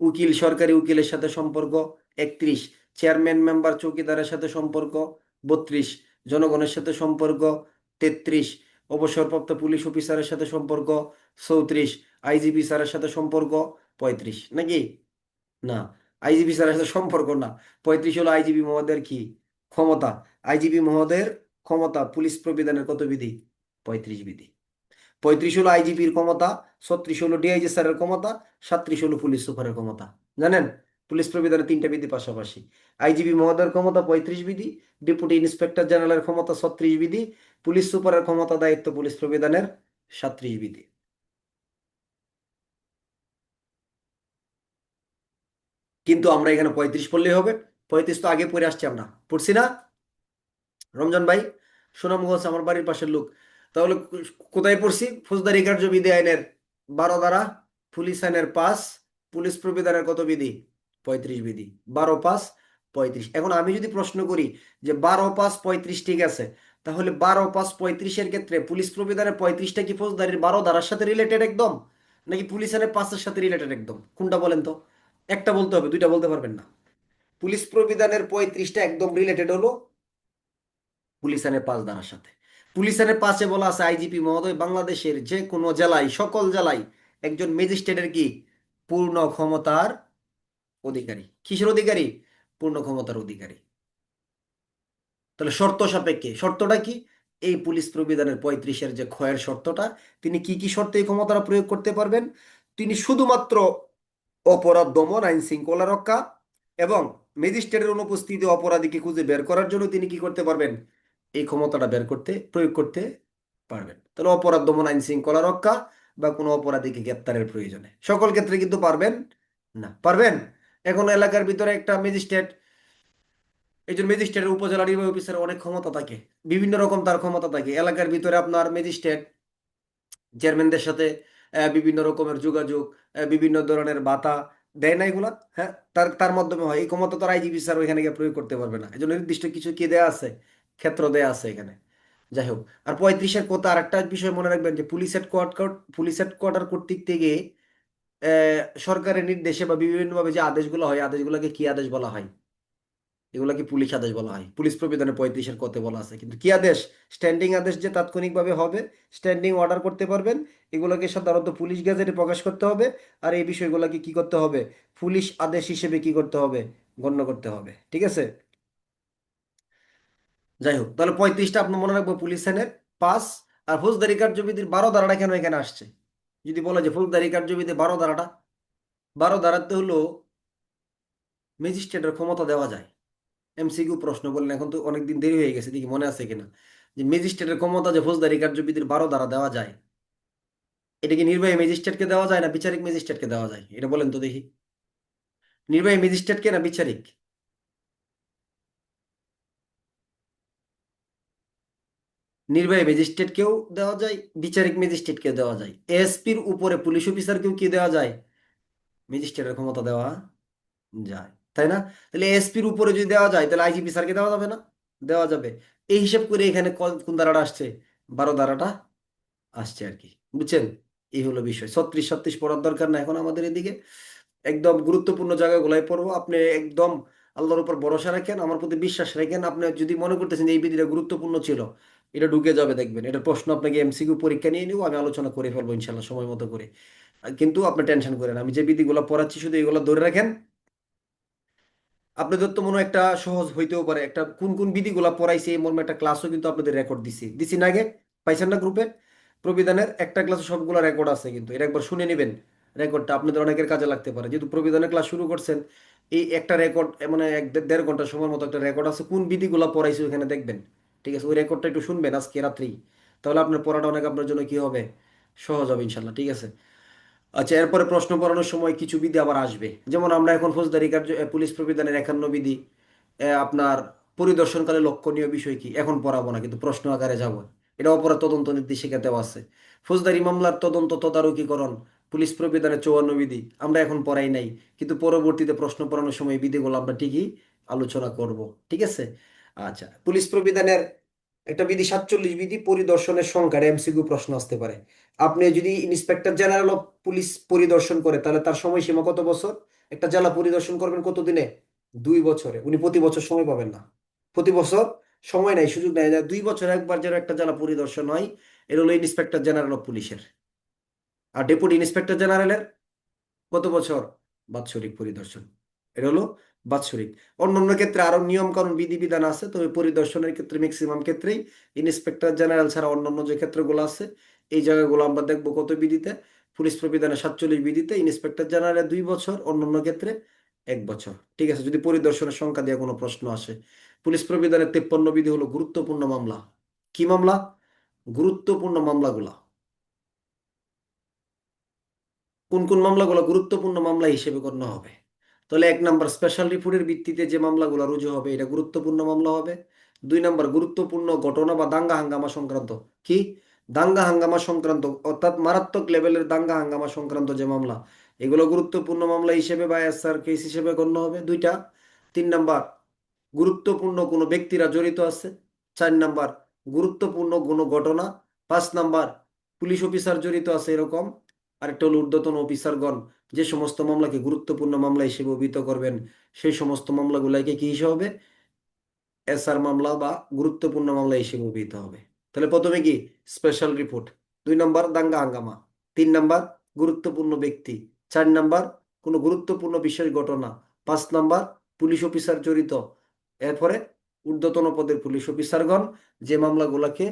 উকিল সরকারি উকিলের সাথে সম্পর্ক, 31। চেয়ারম্যান মেম্বার চৌকিদারের সাথে সম্পর্ক, 32। জনগণের সাথে সম্পর্ক, 33। অবসরপ্রাপ্ত পুলিশ অফিসারের সাথে সম্পর্ক, 34। আইজিপি স্যারের সাথে সম্পর্ক, 35। নাকি? না, আইজিপি স্যারের সাথে সম্পর্ক না। 35 হলো আইজিপি মহোদয়ের কি? ক্ষমতা। আইজিপি মহোদয়ের ক্ষমতা পুলিশ প্রবিধানের কত বিধি? 35 বিধি। 35 হলো আইজিপির ক্ষমতা, 36 হলো ডিআইজি স্যারের ক্ষমতা, 37 হলো পুলিশ সুপারের ক্ষমতা। জানেন? পুলিশ প্রবিধানের তিনটা বিধি পাশাপাশি। আইজিপি মহোদয়ের ক্ষমতা 35 বিধি, ডেপুটি ইন্সপেক্টর জেনারেলের ক্ষমতা 36 বিধি, পুলিশ সুপারের ক্ষমতা দায়িত্ব পুলিশ প্রবিধানের 37 বিধি। কিন্তু আমরা এখানে 35 পড়লেই হবে। 35 তো আগে পড়ে আসছি, আমরা পড়ছি না? রমজান ভাই, সুনামগঞ্জ আমার বাড়ির পাশের লোক। তাহলে কোথায় পড়ছি? ফৌজদারি কার্যবিধি আইনের 12 ধারা, পুলিশ আইনের 5, পুলিশ প্রবিধানের কত বিধি? 35 বিধি। 12, 5, 35। এখন আমি যদি প্রশ্ন করি যে 12, 5, 35 ঠিক আছে, তাহলে 12, 5, 35-এর ক্ষেত্রে পুলিশ প্রবিধানের 35টা কি ফৌজদারির 12 ধারার সাথে রিলেটেড একদম, নাকি পুলিশ আইনের 5-এর সাথে রিলেটেড একদম? কোনটা বলেন তো? একটা বলতে হবে, দুইটা বলতে পারবেন না। পুলিশ প্রবিধানের 35টা একদম রিলেটেড হলো পুলিশ আইনের 5 ধারার সাথে। পুলিশ আইনের 5-এ বলা আছে আইজিপি মহোদয় বাংলাদেশের যে কোনো জেলায়, সকল জেলায় একজন ম্যাজিস্ট্রেটের কি পূর্ণ ক্ষমতার অধিকারী। কিসের অধিকারী? পূর্ণ ক্ষমতার অধিকারী। তাহলে শর্ত সাপেক্ষে, শর্তটা কি? এই পুলিশ প্রবিধানের 35-এর যে ক্ষয়ের শর্তটা, তিনি কি কি শর্তে এই ক্ষমতাটা প্রয়োগ করতে পারবেন? তিনি শুধুমাত্র অপরাধ দমন, আইন শৃঙ্খলা রক্ষা এবং ম্যাজিস্ট্রেটের অনুপস্থিতি অপরাধীকে খুঁজে বের করার জন্য তিনি কি করতে পারবেন? এই ক্ষমতাটা বের করতে, প্রয়োগ করতে পারবেন। তাহলে অপরাধ দমন, আইন শৃঙ্খলা রক্ষা বা কোনো অপরাধীকে গ্রেপ্তারের প্রয়োজনে, সকল ক্ষেত্রে কিন্তু পারবেন না। পারবেন? এখন এলাকার ভিতরে একটা ম্যাজিস্ট্রেট, একজন ম্যাজিস্ট্রেটের, উপজেলা নির্বাহী অফিসারের অনেক ক্ষমতা থাকে, বিভিন্ন রকম তার ক্ষমতা থাকে। এলাকার ভিতরে আপনার ম্যাজিস্ট্রেট চেয়ারম্যানদের সাথে বিভিন্ন রকমের যোগাযোগ, বিভিন্ন ধরনের ভাতা দেয় না এগুলা, হ্যাঁ, তার তার মাধ্যমে হয়। এই ক্ষমতা তো আইজিপি স্যার ওইখানে গিয়ে প্রয়োগ করতে পারবে না, এই জন্য নির্দিষ্ট কিছু কি দেয়া আছে, ক্ষেত্র দেয়া আছে এখানে। যাই হোক, আর 35-এর কথা আরেকটা বিষয় মনে রাখবেন যে পুলিশ হেডকোয়ার্টার কর্তৃক থেকে সরকারের নির্দেশে বা বিভিন্নভাবে যে আদেশগুলো হয়, আদেশগুলোকে কি আদেশ বলা হয়? এগুলাকে পুলিশ আদেশ বলা হয়। পুলিশ প্রবিধানে 35-এর কতে বলা আছে। কিন্তু কি আদেশ? স্ট্যান্ডিং আদেশ যে তাৎক্ষণিকভাবে হবে, স্ট্যান্ডিং অর্ডার করতে পারবেন, এগুলোকে সাধারণত পুলিশ গেজেটে প্রকাশ করতে হবে। আর এই বিষয়গুলোকে কি করতে হবে? পুলিশ আদেশ হিসেবে কি করতে হবে? গণ্য করতে হবে। ঠিক আছে? যাই হোক, তাহলে 35টা আপনি মনে রাখবো পুলিশ আইনের 5। আর ফৌজদারি কার্যবিধির 12 ধারাটা কেন এখানে আসছে? যদি বলা যে ফৌজদারি কার্যবিধি 12 ধারাটা, 12 ধারাতে হলো ম্যাজিস্ট্রেটের ক্ষমতা দেওয়া যায়। এমসিকিউ প্রশ্ন বললেন, এখন তো অনেকদিন দেরি হয়ে গেছে, দেখি মনে আছে কিনা, যে ম্যাজিস্ট্রেটের ক্ষমতা যে ফৌজদারি কার্যবিধির 12 ধারা দেওয়া যায়, এটা কি নির্বাহী ম্যাজিস্ট্রেটকে দেওয়া যায় না বিচারিক ম্যাজিস্ট্রেটকে দেওয়া যায়? এটা বলেন তো দেখি। নির্বাহী ম্যাজিস্ট্রেটকে না বিচারিক? নির্বাহী ম্যাজিস্ট্রেটকেও দেওয়া যায়, বিচারিক ম্যাজিস্ট্রেটকে দেওয়া যায়, এসপির উপরে পুলিশ অফিসারকেও কি দেওয়া যায়? ম্যাজিস্ট্রেটের ক্ষমতা দেওয়া যায়, তাই না? তাহলে এসপির উপরে যদি দেওয়া যায়, তাহলে আইজিপি স্যারকে দেওয়া যাবে না? দেওয়া যাবে। এই হিসাব করে এখানে কোন ধারাটা আসছে? 12 ধারাটা আসছে আর কি, বুঝছেন? এই হলো বিষয়। 36-37 পড়ার দরকার না এখন আমাদের এদিকে। একদম গুরুত্বপূর্ণ জায়গাগুলাই পড়বো। আপনি একদম আল্লাহর উপর ভরসা রাখেন, আমার প্রতি বিশ্বাস রাখেন। আপনি যদি মনে করতেছেন যে এই বিধিটা গুরুত্বপূর্ণ ছিল, এটা ঢুকে যাবে, দেখবেন এটা প্রশ্ন আপনাকে এমসিকিউ পরীক্ষা নিয়ে নিব, আমি আলোচনা করে ফেলবো ইনশাল্লাহ সময় মতো করে। কিন্তু আপনি টেনশন করেন, আমি যে বিধিগুলো পড়াচ্ছি শুধু এগুলো ধরে রাখেন। আপনাদের তো মনে হয় একটা সহজ হইতেও পারে, একটা কোন কোন বিধিগুলা পড়াইছে এই মর্মে একটা ক্লাসও কিন্তু আপনাদের রেকর্ড দিছি না আগে? পাইছেন না গ্রুপে? প্রবিধানের একটা ক্লাসে সবগুলো রেকর্ড আছে, কিন্তু এটা একবার শুনে নেবেন। রেকর্ডটা আপনাদের অনেকের কাজে লাগতে পারে, যেহেতু প্রবিধানের ক্লাস শুরু করছেন। এই একটা রেকর্ড, মানে 1-1.5 ঘন্টা সময়ের মতো একটা রেকর্ড আছে, কোন বিধিগুলা পড়াইছে ওখানে দেখবেন। ঠিক আছে, ওই রেকর্ডটা একটু শুনবেন আজকে রাত্রেই। তাহলে আপনার পড়াটা অনেক আপনার জন্য কি হবে, সহজ হবে ইনশাল্লাহ। ঠিক আছে? আচ্ছা, এরপরে প্রশ্ন পড়ানোর সময় কিছু বিধি আবার আসবে, যেমন আমরা এখন ফৌজদারি কার্য পুলিশ প্রবিধানের 51 বিধি, আপনার পরিদর্শনকালে লক্ষণীয় বিষয় কি, এখন পড়াবো না, কিন্তু প্রশ্ন আকারে যাব। এটা অপরাধ তদন্ত নির্দেশিকা দেওয়া আছে। ফৌজদারি মামলার তদন্ত তদারকিকরণ, পুলিশ প্রবিধানের 54 বিধি আমরা এখন পড়াই নাই, কিন্তু পরবর্তীতে প্রশ্ন পড়ানোর সময় এই বিধিগুলো আমরা ঠিকই আলোচনা করব। ঠিক আছে? আচ্ছা, পুলিশ প্রবিধানের একটা বিধি 47 বিধি, পরিদর্শনের সংখ্যা, এমসিকিউ প্রশ্ন আসতে পারে। আপনি যদি ইন্সপেক্টর জেনারেল অফ পুলিশ পরিদর্শন করে, তাহলে তার সময়সীমা কত বছর? একটা জেলা পরিদর্শন করবেন কত দিনে? 2 বছরে। উনি প্রতি বছর সময় পাবেন না। প্রতি বছর সময় নাই, সুযোগ নেই। 2 বছর একবার যেন একটা জেলা পরিদর্শন হয়, এটা হলো ইন্সপেক্টর জেনারেল অফ পুলিশের। আর ডেপুটি ইন্সপেক্টর জেনারেলের কত বছর? বাৎসরিক পরিদর্শন। এটা হলো বাৎসরিক। অন্যান্য ক্ষেত্রে আরো নিয়ম কানুন বিধিবিধান আছে, তবে পরিদর্শনের ক্ষেত্রে ম্যাক্সিমাম ক্ষেত্রেই ইন্সপেক্টর জেনারেল ছাড়া অন্যান্য যে ক্ষেত্রগুলো আছে, এই জায়গাগুলো আমরা দেখবো কত বিধিতে। পুলিশ প্রবিধানের 47 বিধিতে ইন্সপেক্টর জেনারেল 2 বছর, অন্যান্য ক্ষেত্রে 1 বছর। ঠিক আছে, যদি পরিদর্শনের সংখ্যা দিয়ে কোনো প্রশ্ন আসে। পুলিশ প্রবিধানের 53 বিধি হলো গুরুত্বপূর্ণ মামলা। কি মামলা? গুরুত্বপূর্ণ মামলাগুলা। কোন কোন মামলাগুলো গুরুত্বপূর্ণ মামলা হিসেবে গণ্য হবে? তাহলে 1 নম্বর, স্পেশাল রিপোর্টের ভিত্তিতে যে মামলাগুলো রুজু হবে এটা গুরুত্বপূর্ণ মামলা হবে। 2 নম্বর, গুরুত্বপূর্ণ ঘটনা বা দাঙ্গা হাঙ্গামা সংক্রান্ত। কি? দাঙ্গা হাঙ্গামা সংক্রান্ত, অর্থাৎ মারাত্মক লেভেলের দাঙ্গা হাঙ্গামা সংক্রান্ত যে মামলা, এগুলো গুরুত্বপূর্ণ মামলা হিসেবে বা এসআর কেস হিসেবে গণ্য হবে, 2টা। 3 নম্বর, গুরুত্বপূর্ণ কোনো ব্যক্তিরা জড়িত আছে। 4 নম্বর, গুরুত্বপূর্ণ কোনো ঘটনা। 5 নম্বর, পুলিশ অফিসার জড়িত আছে এরকম। আরেকটা হলো ঊর্ধ্বতন অফিসারগণ যে সমস্ত মামলাকে গুরুত্বপূর্ণ মামলা হিসেবে অভিহিত করবেন, সেই সমস্ত মামলাগুলাকে কি হিসেবে হবে? এসআর মামলা বা গুরুত্বপূর্ণ মামলা হিসেবে অভিহিত হবে। তাহলে প্রথমে কি? Special report. 2 নম্বর, দাঙ্গা হাঙ্গামা। 3 নম্বর, গুরুত্বপূর্ণ ব্যক্তি। 4 নম্বর, কোনো গুরুত্বপূর্ণ বিশেষ ঘটনা। 5 নম্বর, পুলিশ অফিসার জড়িত। এরপরে ঊর্ধ্বতন পদের পুলিশ অফিসারগণ যে মামলাগুলোকে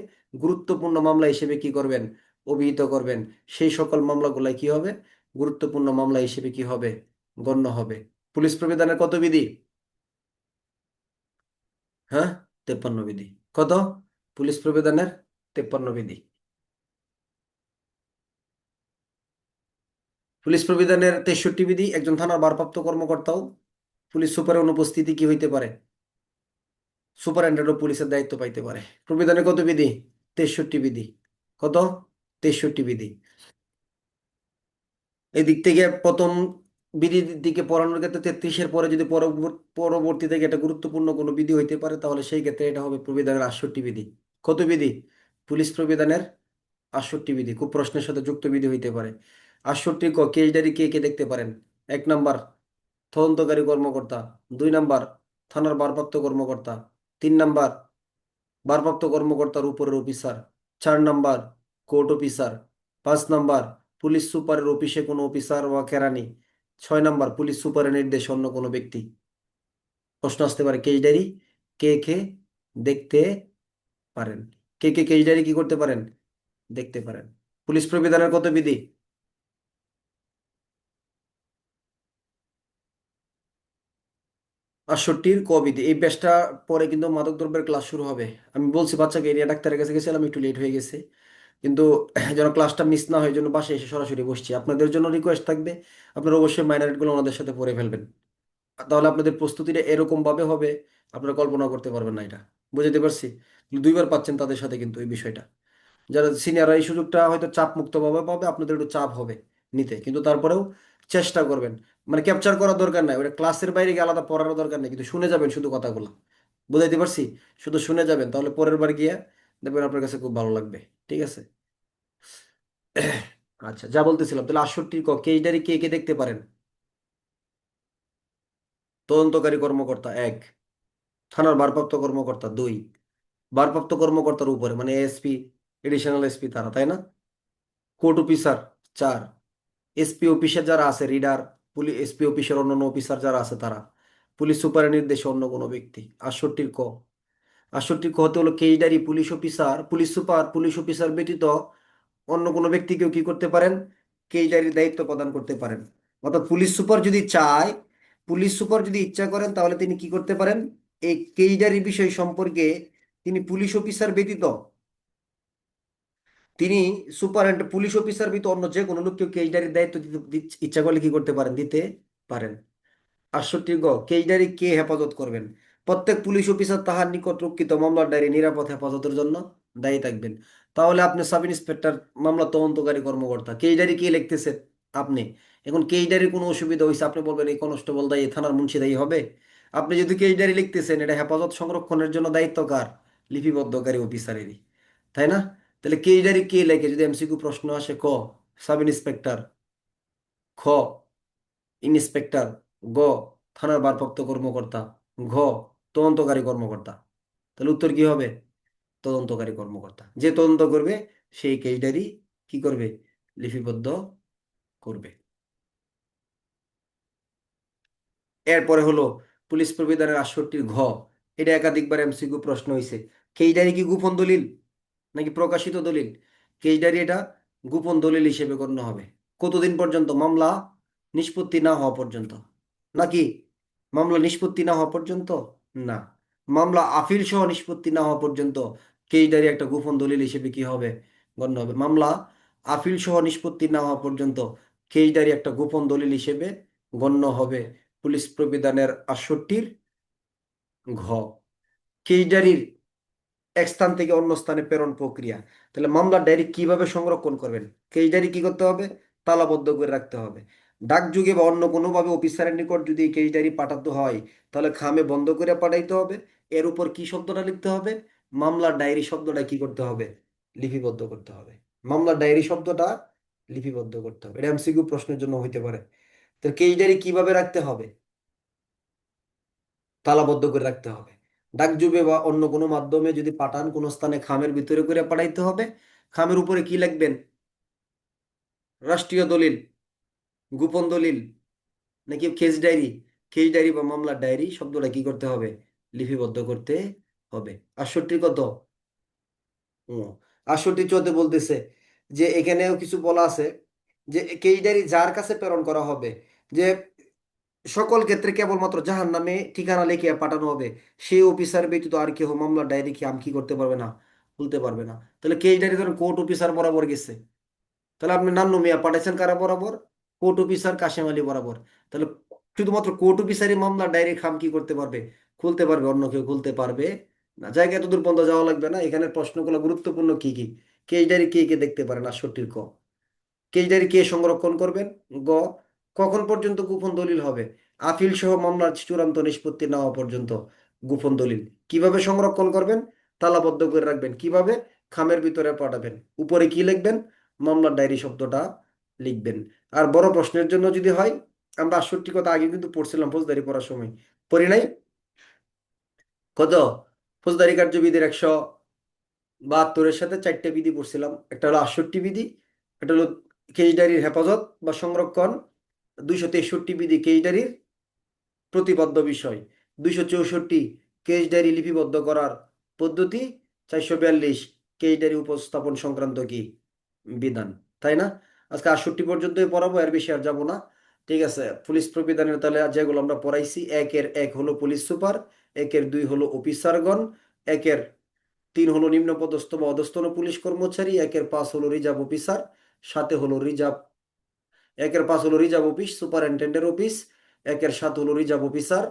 গুরুত্বপূর্ণ মামলা হিসেবে কি করবেন, অভিহিত করবেন, সেই সকল মামলাগুলাই কি হবে, গুরুত্বপূর্ণ মামলা হিসেবে কি হবে, গণ্য হবে। পুলিশ প্রবিধানের কত বিধি? হ্যাঁ, 53 বিধি। কত? পুলিশ প্রবিধানের 53 বিধি। পুলিশ প্রবিধানের 63 বিধি, একজন থানার ভারপ্রাপ্ত কর্মকর্তাও পুলিশ সুপারের অনুপস্থিতি কি হইতে পারে, সুপারিনটেন্ডেন্ট অফ পুলিশের দায়িত্ব পাইতে পারে। প্রবিধানের কত বিধি? 63 বিধি। কত? 63 বিধি। এই দিক থেকে প্রথম বিধির দিকে পড়ানোর ক্ষেত্রে 33-এর পরে যদি পরবর্তী থেকে এটা গুরুত্বপূর্ণ কোনো বিধি হইতে পারে, তাহলে সেই ক্ষেত্রে এটা হবে প্রবিধানের 68 বিধি। কত বিধি? পুলিশ প্রবিধানের 68 বিধি। খুব প্রশ্নের সাথে যুক্ত বিধি হইতে পারে। 68 ক কেসডারি কে কে দেখতে পারেন? 1 নাম্বার তদন্তকারী কর্মকর্তা, 2 নাম্বার থানার ভারপ্রাপ্ত কর্মকর্তা, 3 নাম্বার ভারপ্রাপ্ত কর্মকর্তার উপরের officer, 4 number court officer, 5 number police সুপারের অফিসে কোনো অফিসার বা কেরানি, 6 নাম্বার পুলিশ সুপারের নির্দেশে অন্য কোনো ব্যক্তি। প্রশ্ন আসতে পারে কেস ডায়েরি কে কে দেখতে পারেন, কে কে কেস ডায়েরি কি করতে পারেন, দেখতে পারেন। পুলিশ প্রবিধানের কত বিধি? 68-র ক বিধি। এই ব্যাচটা পরে কিন্তু মাদক দ্রব্যের ক্লাস শুরু হবে। আমি বলছি বাচ্চাকে, এরিয়া ডাক্তারের কাছে গেছিলাম, একটু লেট হয়ে গেছে, কিন্তু যেন ক্লাসটা মিস না হয় এই জন্য বাসায় এসে সরাসরি বসছি। আপনাদের জন্য রিকোয়েস্ট থাকবে, আপনারা অবশ্যই মাইনরিটিগুলো ওনাদের সাথে পড়ে ফেলবেন, তাহলে আপনাদের প্রস্তুতিটা এরকম ভাবে হবে, আপনারা কল্পনা করতে পারবেন না। এটা বুঝতে পারছি। 2বার পাচ্ছেন তাদের সাথে, কিন্তু এই বিষয়টা যারা সিনিয়ররা এই সুযোগটা হয়তো চাপ মুক্ত ভাবে পাবে, আপনাদের একটু চাপ হবে নিতে, কিন্তু তারপরেও চেষ্টা করবেন। মানে ক্যাপচার করার দরকার নাই, ওটা ক্লাসের বাইরে গিয়ে আলাদা পড়ার দরকার নেই, কিন্তু শুনে যাবেন শুধু কথাগুলো। বুঝাইতে পারছি? শুধু শুনে যাবেন, তাহলে পরের বার গিয়ে দেখবেন আপনার কাছে খুব ভালো লাগবে। ঠিক আছে? আচ্ছা, যা বলতেছিলাম, তাহলে 68 ক কেসডারি কে কে দেখতে পারেন? তদন্তকারী কর্মকর্তা 1, থানার ভারপ্রাপ্ত কর্মকর্তা 2, ভারপ্রাপ্ত কর্মকর্তার উপরে মানে এসপি, এডিশনাল এসপি তারা, তাই না? কোর্ট অফিসার 4, এসপি অফিসে যারা আছে রিডার, পুলিশ এসপি অফিসের অন্যান্য অফিসার যারা আছে তারা, পুলিশ সুপারের নির্দেশে অন্য কোনো ব্যক্তি। 68 ক, 68 ক হতে হলো কেসডারি police officer, police super, police officer ব্যতীত অন্য কোনো ব্যক্তিকেও কি করতে পারেন, কেসডারির দায়িত্ব প্রদান করতে পারেন। অর্থাৎ পুলিশ সুপার যদি চায়, পুলিশ সুপার যদি ইচ্ছা করেন, তাহলে তিনি কি করতে পারেন, এই কেসডারি বিষয় সম্পর্কে তিনি পুলিশ অফিসার ব্যতীত, তিনি পুলিশ অফিসার ব্যতীত অন্য যে কোনো লোককে কেসডারির দায়িত্ব ইচ্ছা করলে কি করতে পারেন, দিতে পারেন। 68 কেসডারি কে হেফাজত করবেন? প্রত্যেক পুলিশ অফিসার তাহার নিকট রক্ষিত মামলার ডায়েরি নিরাপদ হেফাজতের জন্য দায়ী থাকবেন। তাহলে আপনি সাব ইন্সপেক্টর, মামলা তদন্তকারী কর্মকর্তা, কেসডারি কে লিখতেছেন আপনি। এখন কেসডারির কোনো অসুবিধা হয়েছে, আপনি বলবেন এই কনস্টেবল দায়ী, থানার মুন্সি দায়ী হবে? আপনি যদি কেসডারি লিখতেছেন, এটা হেফাজত সংরক্ষণের জন্য দায়িত্ব কার? লিপিবদ্ধকারী অফিসারেরই, তাই না? তাহলে কেসডারি কে লেখে, যদি এমসিকিউ প্রশ্ন আসে, ক সাব ইন্সপেক্টর, খ ইন্সপেক্টর, গ থানার ভারপ্রাপ্ত কর্মকর্তা, ঘ তদন্তকারী কর্মকর্তা। তাহলে উত্তর কি হবে? তদন্তকারী কর্মকর্তা। যে তদন্ত করবে সেই কেস ডায়েরি কি করবে, লিপিবদ্ধ করবে। এরপরে হলো পুলিশ প্রবিধানের 68-র ঘ। এটা একাধিকবার এমসিকিউ প্রশ্ন হয়েছে। কেস ডায়েরি কি গোপন দলিল নাকি প্রকাশিত দলিল? কেস ডায়েরি এটা গোপন দলিল হিসেবে গণ্য হবে। কতদিন পর্যন্ত? মামলা নিষ্পত্তি না হওয়া পর্যন্ত। নাকি মামলা নিষ্পত্তি না হওয়া পর্যন্ত? না, মামলা আপিল সহ নিষ্পত্তি না হওয়া পর্যন্ত কেস ডায়েরি একটা গোপন দলিল হিসেবে কি হবে, গণ্য হবে। মামলা আপিল সহ নিষ্পত্তি না হওয়া পর্যন্ত কেস ডায়েরি একটা গোপন দলিল হিসেবে গণ্য হবে। পুলিশ প্রবিধানের 68-র ঘ। কেস ডায়েরির এক স্থান থেকে অন্য স্থানে প্রেরণ প্রক্রিয়া। তাহলে মামলার ডায়েরি কিভাবে সংরক্ষণ করবেন? কেস ডায়েরি কি করতে হবে, তালাবদ্ধ করে রাখতে হবে। ডাকযোগে বা অন্য কোনোভাবে অফিসারের নিকট যদি কেস ডায়েরি পাঠাতে হয়, তাহলে খামে বন্ধ করে পাঠাইতে হবে। এর উপর কি শব্দটা লিখতে হবে, মামলার ডায়েরি শব্দটা কি করতে হবে, লিপিবদ্ধ করতে হবে। মামলার ডায়েরি শব্দটা লিপিবদ্ধ করতে হবে। এটা এমসিকিউ প্রশ্নের জন্য হইতে পারে। তো কেস ডায়েরি কিভাবে রাখতে হবে, তালাবদ্ধ করে রাখতে হবে। ডাকযোগে বা অন্য কোনো মাধ্যমে যদি পাঠান, কোনো স্থানে খামের ভিতরে করে পাঠাইতে হবে। খামের উপরে কি লিখবেন, রাষ্ট্রীয় দলিল, গোপন দলিল, নাকি কেস ডায়েরি? কেস ডায়েরি বা মামলার ডায়েরি শব্দটা কি করতে হবে, লিপিবদ্ধ করতে হবে। 68 কত? হুম, 68 বলতেছে যে এখানেও কিছু বলা আছে যে কেস ডায়েরি যার কাছে প্রেরণ করা হবে, যে সকল ক্ষেত্রে কেবলমাত্র জাহান নামে ঠিকানা লিখে পাঠানো হবে, সেই অফিসার ব্যতীত আর কেউ মামলার ডায়েরি কি আম কি করতে পারবে না, খুলতে পারবে না। তাহলে কেস ডায়েরি ধরেন কোর্ট অফিসার বরাবর গেছে, তাহলে আপনি নান্নু মিয়া পাঠাইছেন কারা বরাবর? কোর্ট অফিসার কাশেম আলী বরাবর। তাহলে শুধুমাত্র কোর্ট অফিসারই মামলা ডায়েরি খাম কি করতে পারবে, খুলতে পারবে, অন্য কেউ খুলতে পারবে না। জায়গা এত দূর পর্যন্ত যাওয়া লাগবে না, এখানে প্রশ্নগুলো গুরুত্বপূর্ণ কি কি। কেস ডায়েরি কে কে দেখতে পারেন? 68 ক। কেস ডায়েরি কে সংরক্ষণ করবেন? গ, কখন পর্যন্ত গোপন দলিল হবে? আপিল সহ মামলার চূড়ান্ত নিষ্পত্তি না হওয়া পর্যন্ত গোপন দলিল। কিভাবে সংরক্ষণ করবেন? তালাবদ্ধ করে রাখবেন। কিভাবে? খামের ভিতরে পাঠাবেন। উপরে কি লিখবেন? মামলার ডায়েরি শব্দটা লিখবেন। আর বড় প্রশ্নের জন্য যদি হয়, আমরা 68 কথা আগে কিন্তু পড়ছিলাম ফৌজদারি পড়ার সময়, পড়ি নাই? কত? ফৌজদারি কার্যবিধির 172-এর সাথে 4টে বিধি পড়ছিলাম। একটা হলো 68 বিধি, একটা হলো কেস ডায়েরির হেফাজত বা সংরক্ষণ, 263 বিধি কেস ডায়েরির প্রতিপাদ্য বিষয়, 264 কেস ডায়েরি লিপিবদ্ধ করার পদ্ধতি, 442 কেস ডায়েরি উপস্থাপন সংক্রান্ত কি বিধান। তাই না? আজকে 68 পর্যন্তই পড়াবো, এর বেশি আর যাবো না। ঠিক আছে, পুলিশ প্রবিধানের তাহলে যেগুলো আমরা পড়াইছি, 1-এর 1 হলো পুলিশ সুপার, 1-এর 2 হলো অফিসারগণ, 1-এর 3 হলো নিম্নপদস্থ বা অধস্তন পুলিশ কর্মচারী, 1-এর 5 হলো রিজার্ভ অফিসার, 7 হলো রিজার্ভ, 1-এর 5 হলো রিজার্ভ অফিস সুপারিনটেন্ডেন্ট অফিস, 1-এর 7 হলো রিজার্ভ অফিসার,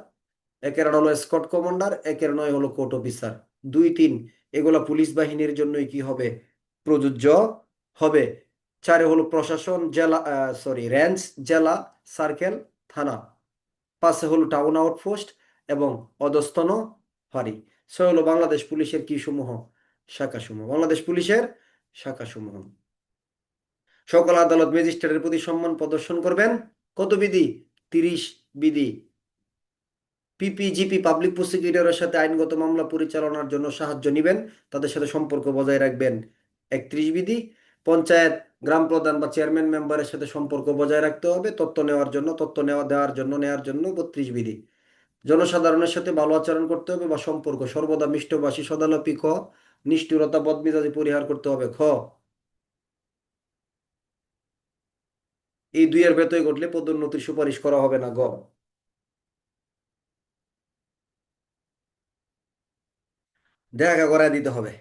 1-এর 8 হলো স্কট কমান্ডার, 1-এর 9 হলো কোর্ট অফিসার। 2-3 এগুলা পুলিশ বাহিনীর জন্যই কি হবে? প্রযোজ্য হবে। 4-এ হলো প্রশাসন, জেলা, সরি রেঞ্জ, জেলা, সার্কেল, থানা। 5-এ হলো টাউন আউটপোস্ট এবং অধস্তন ফাঁড়ি। 6 হলো বাংলাদেশ পুলিশের কি সমূহ? শাখাসমূহ। বাংলাদেশ পুলিশের শাখাসমূহ। সকল আদালত ম্যাজিস্ট্রেটের প্রতি সম্মান প্রদর্শন করবেন। কত বিধি? 30 বিধি। পিপিজিপি পাবলিক প্রসিকিউটরের সাথে আইনগত মামলা পরিচালনার জন্য সাহায্য নেবেন, তাদের সাথে সম্পর্ক বজায় রাখবেন, 31 বিধি। পঞ্চায়েত, গ্রাম প্রধান বা চেয়ারম্যান মেম্বারের সাথে সম্পর্ক বজায় রাখতে হবে, তথ্য নেওয়ার জন্য, তথ্য নেওয়ার জন্য 32 বিধি। জনসাধারণের সাথে ভালো আচরণ করতে হবে বা সম্পর্ক সর্বদা মিষ্টভাষী সদালাপি। খ, নিষ্ঠুরতা বদমেজাজি পরিহার করতে হবে। খ, এই দুইয়ের ব্যতয় ঘটলে পদোন্নতির সুপারিশ করা হবে না। গ, দেখা করায় দিতে হবে।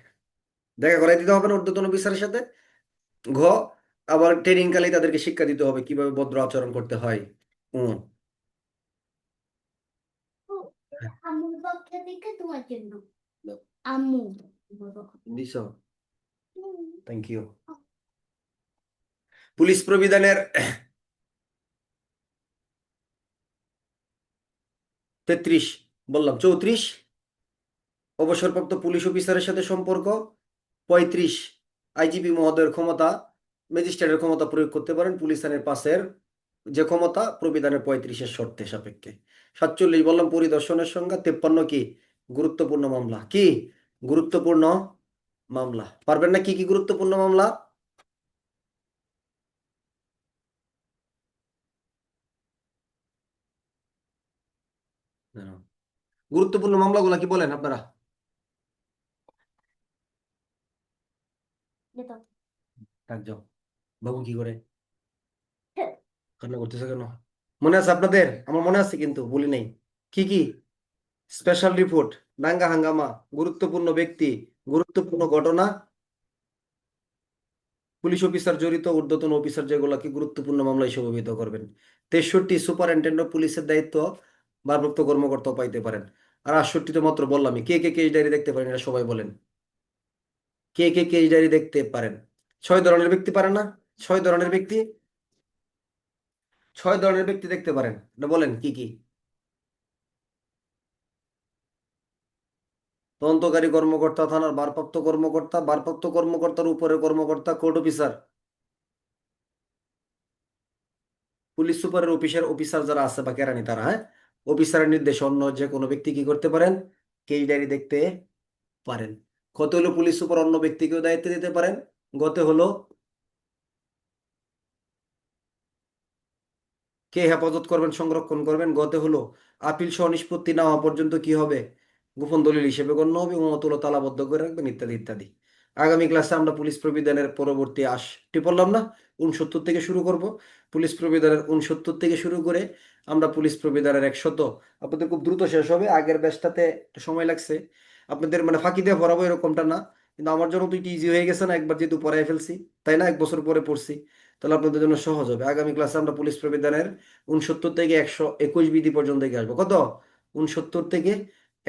দেখা করাই দিতে হবে না ঊর্ধ্বতন অফিসারের সাথে। ঘ, আবার ট্রেনিং কালে তাদেরকে শিক্ষা দিতে হবে কিভাবে ভদ্র আচরণ করতে হয়। হুম। আম্মুর পক্ষ থেকে তোমার জন্য। আম্মু দিছ, থ্যাংক ইউ। পুলিশ প্রবিধানের 33, বললাম 34 অবসরপ্রাপ্ত পুলিশ অফিসারের সাথে সম্পর্ক। 35 আইজিপি মহোদয়ের ক্ষমতা, ম্যাজিস্ট্রেটের ক্ষমতা প্রয়োগ করতে পারেন পুলিশ আইনের 5-এর যে ক্ষমতা প্রবিধানের 35-এর শর্তে সাপেক্ষে। 47 বললাম পরিদর্শনের সংজ্ঞা। 53 কি? গুরুত্বপূর্ণ মামলা। কি গুরুত্বপূর্ণ মামলা? পারবেন না? কি কি গুরুত্বপূর্ণ মামলা? জানো। গুরুত্বপূর্ণ মামলাগুলা কি বলেন আপনারা? ডাক যাও। বাবু কি করে? কান্না করতেছে কেন? মনে আছে আপনাদের? আমার মনে আছে কিন্তু বলি নাই। কি কি? স্পেশাল রিপোর্ট, দাঙ্গা হাঙ্গামা, গুরুত্বপূর্ণ ব্যক্তি, গুরুত্বপূর্ণ ঘটনা, পুলিশ অফিসার জড়িত, ঊর্ধ্বতন অফিসার যেগুলোকে গুরুত্বপূর্ণ মামলা হিসেবে অভিহিত করবেন। 63 সুপারিনটেন্ডেন্ট অফ পুলিশের দায়িত্ব ভারপ্রাপ্ত কর্মকর্তাও পাইতে পারেন। আর 68 মাত্র বললামই। কে কে কেস ডায়েরি দেখতে পারেন এটা সবাই বলেন। কে কে কেস ডায়েরি দেখতে পারেন? 6 ধরনের ব্যক্তি পারেন না? 6 ধরনের ব্যক্তি, 6 ধরনের ব্যক্তি দেখতে পারেন, এটা বলেন কি কি? তদন্তকারী কর্মকর্তা, থানার ভারপ্রাপ্ত কর্মকর্তা, ভারপ্রাপ্ত কর্মকর্তার উপরের কর্মকর্তা, কোর্ট অফিসার, পুলিশ সুপারের অফিসার, অফিসার যারা আছে বা কেরানি তারা, হ্যাঁ, অফিসারের নির্দেশে অন্য যে কোনো ব্যক্তি কি করতে পারেন? কেস ডায়েরি দেখতে পারেন। কত হলো পুলিশ সুপার অন্য ব্যক্তিকেও দায়িত্ব দিতে পারেন। গতে হলো কে হেফাজত করবেন, সংরক্ষণ করবেন। গতে হলো আপিল সহ নিষ্পত্তি না হওয়া পর্যন্ত কি হবে? গোপন দলিল হিসেবে গণ্য হবে, উন্মতগুলো তালাবদ্ধ করে রাখবেন, ইত্যাদি ইত্যাদি। আগামী ক্লাসে আমরা পুলিশ প্রবিধানের পরবর্তী আশটি বললাম না, 69 থেকে শুরু করব। পুলিশ প্রবিধানের 69 থেকে শুরু করে আমরা পুলিশ প্রবিধানের 100, আপনাদের খুব দ্রুত শেষ হবে। আগের ব্যাচটাতে একটু সময় লাগছে, আপনাদের মানে ফাঁকি দিয়ে পড়াবো এরকমটা না, কিন্তু আমার জন্য তো একটু ইজি হয়ে গেছে না, একবার যেহেতু পড়াই ফেলছি, তাই না, 1 বছর পরে পড়ছি, তাহলে আপনাদের জন্য সহজ হবে। আগামী ক্লাসে আমরা পুলিশ প্রবিধানের 69 থেকে 121 বিধি পর্যন্ত এগিয়ে আসবো। কত? 69 থেকে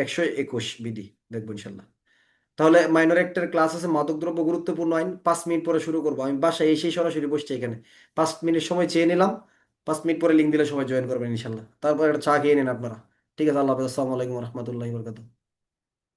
121 বিধি দেখবো ইনশাল্লাহ। তাহলে মাইনর একটার ক্লাস আছে মাদকদ্রব্য গুরুত্বপূর্ণ আইন, 5 মিনিট পরে শুরু করবো। আমি বাসায় এসেই সরাসরি বসছি এখানে, 5 মিনিট সময় চেয়ে নিলাম, 5 মিনিট পরে লিঙ্ক দিলে সবাই জয়েন করবেন ইনশাল্লাহ। তারপর একটা চা খেয়ে নিন আপনারা। ঠিক আছে, আল্লাহ হাফেজ, আসসালামু আলাইকুম রহমতুল্লাহি বরকাতুহ।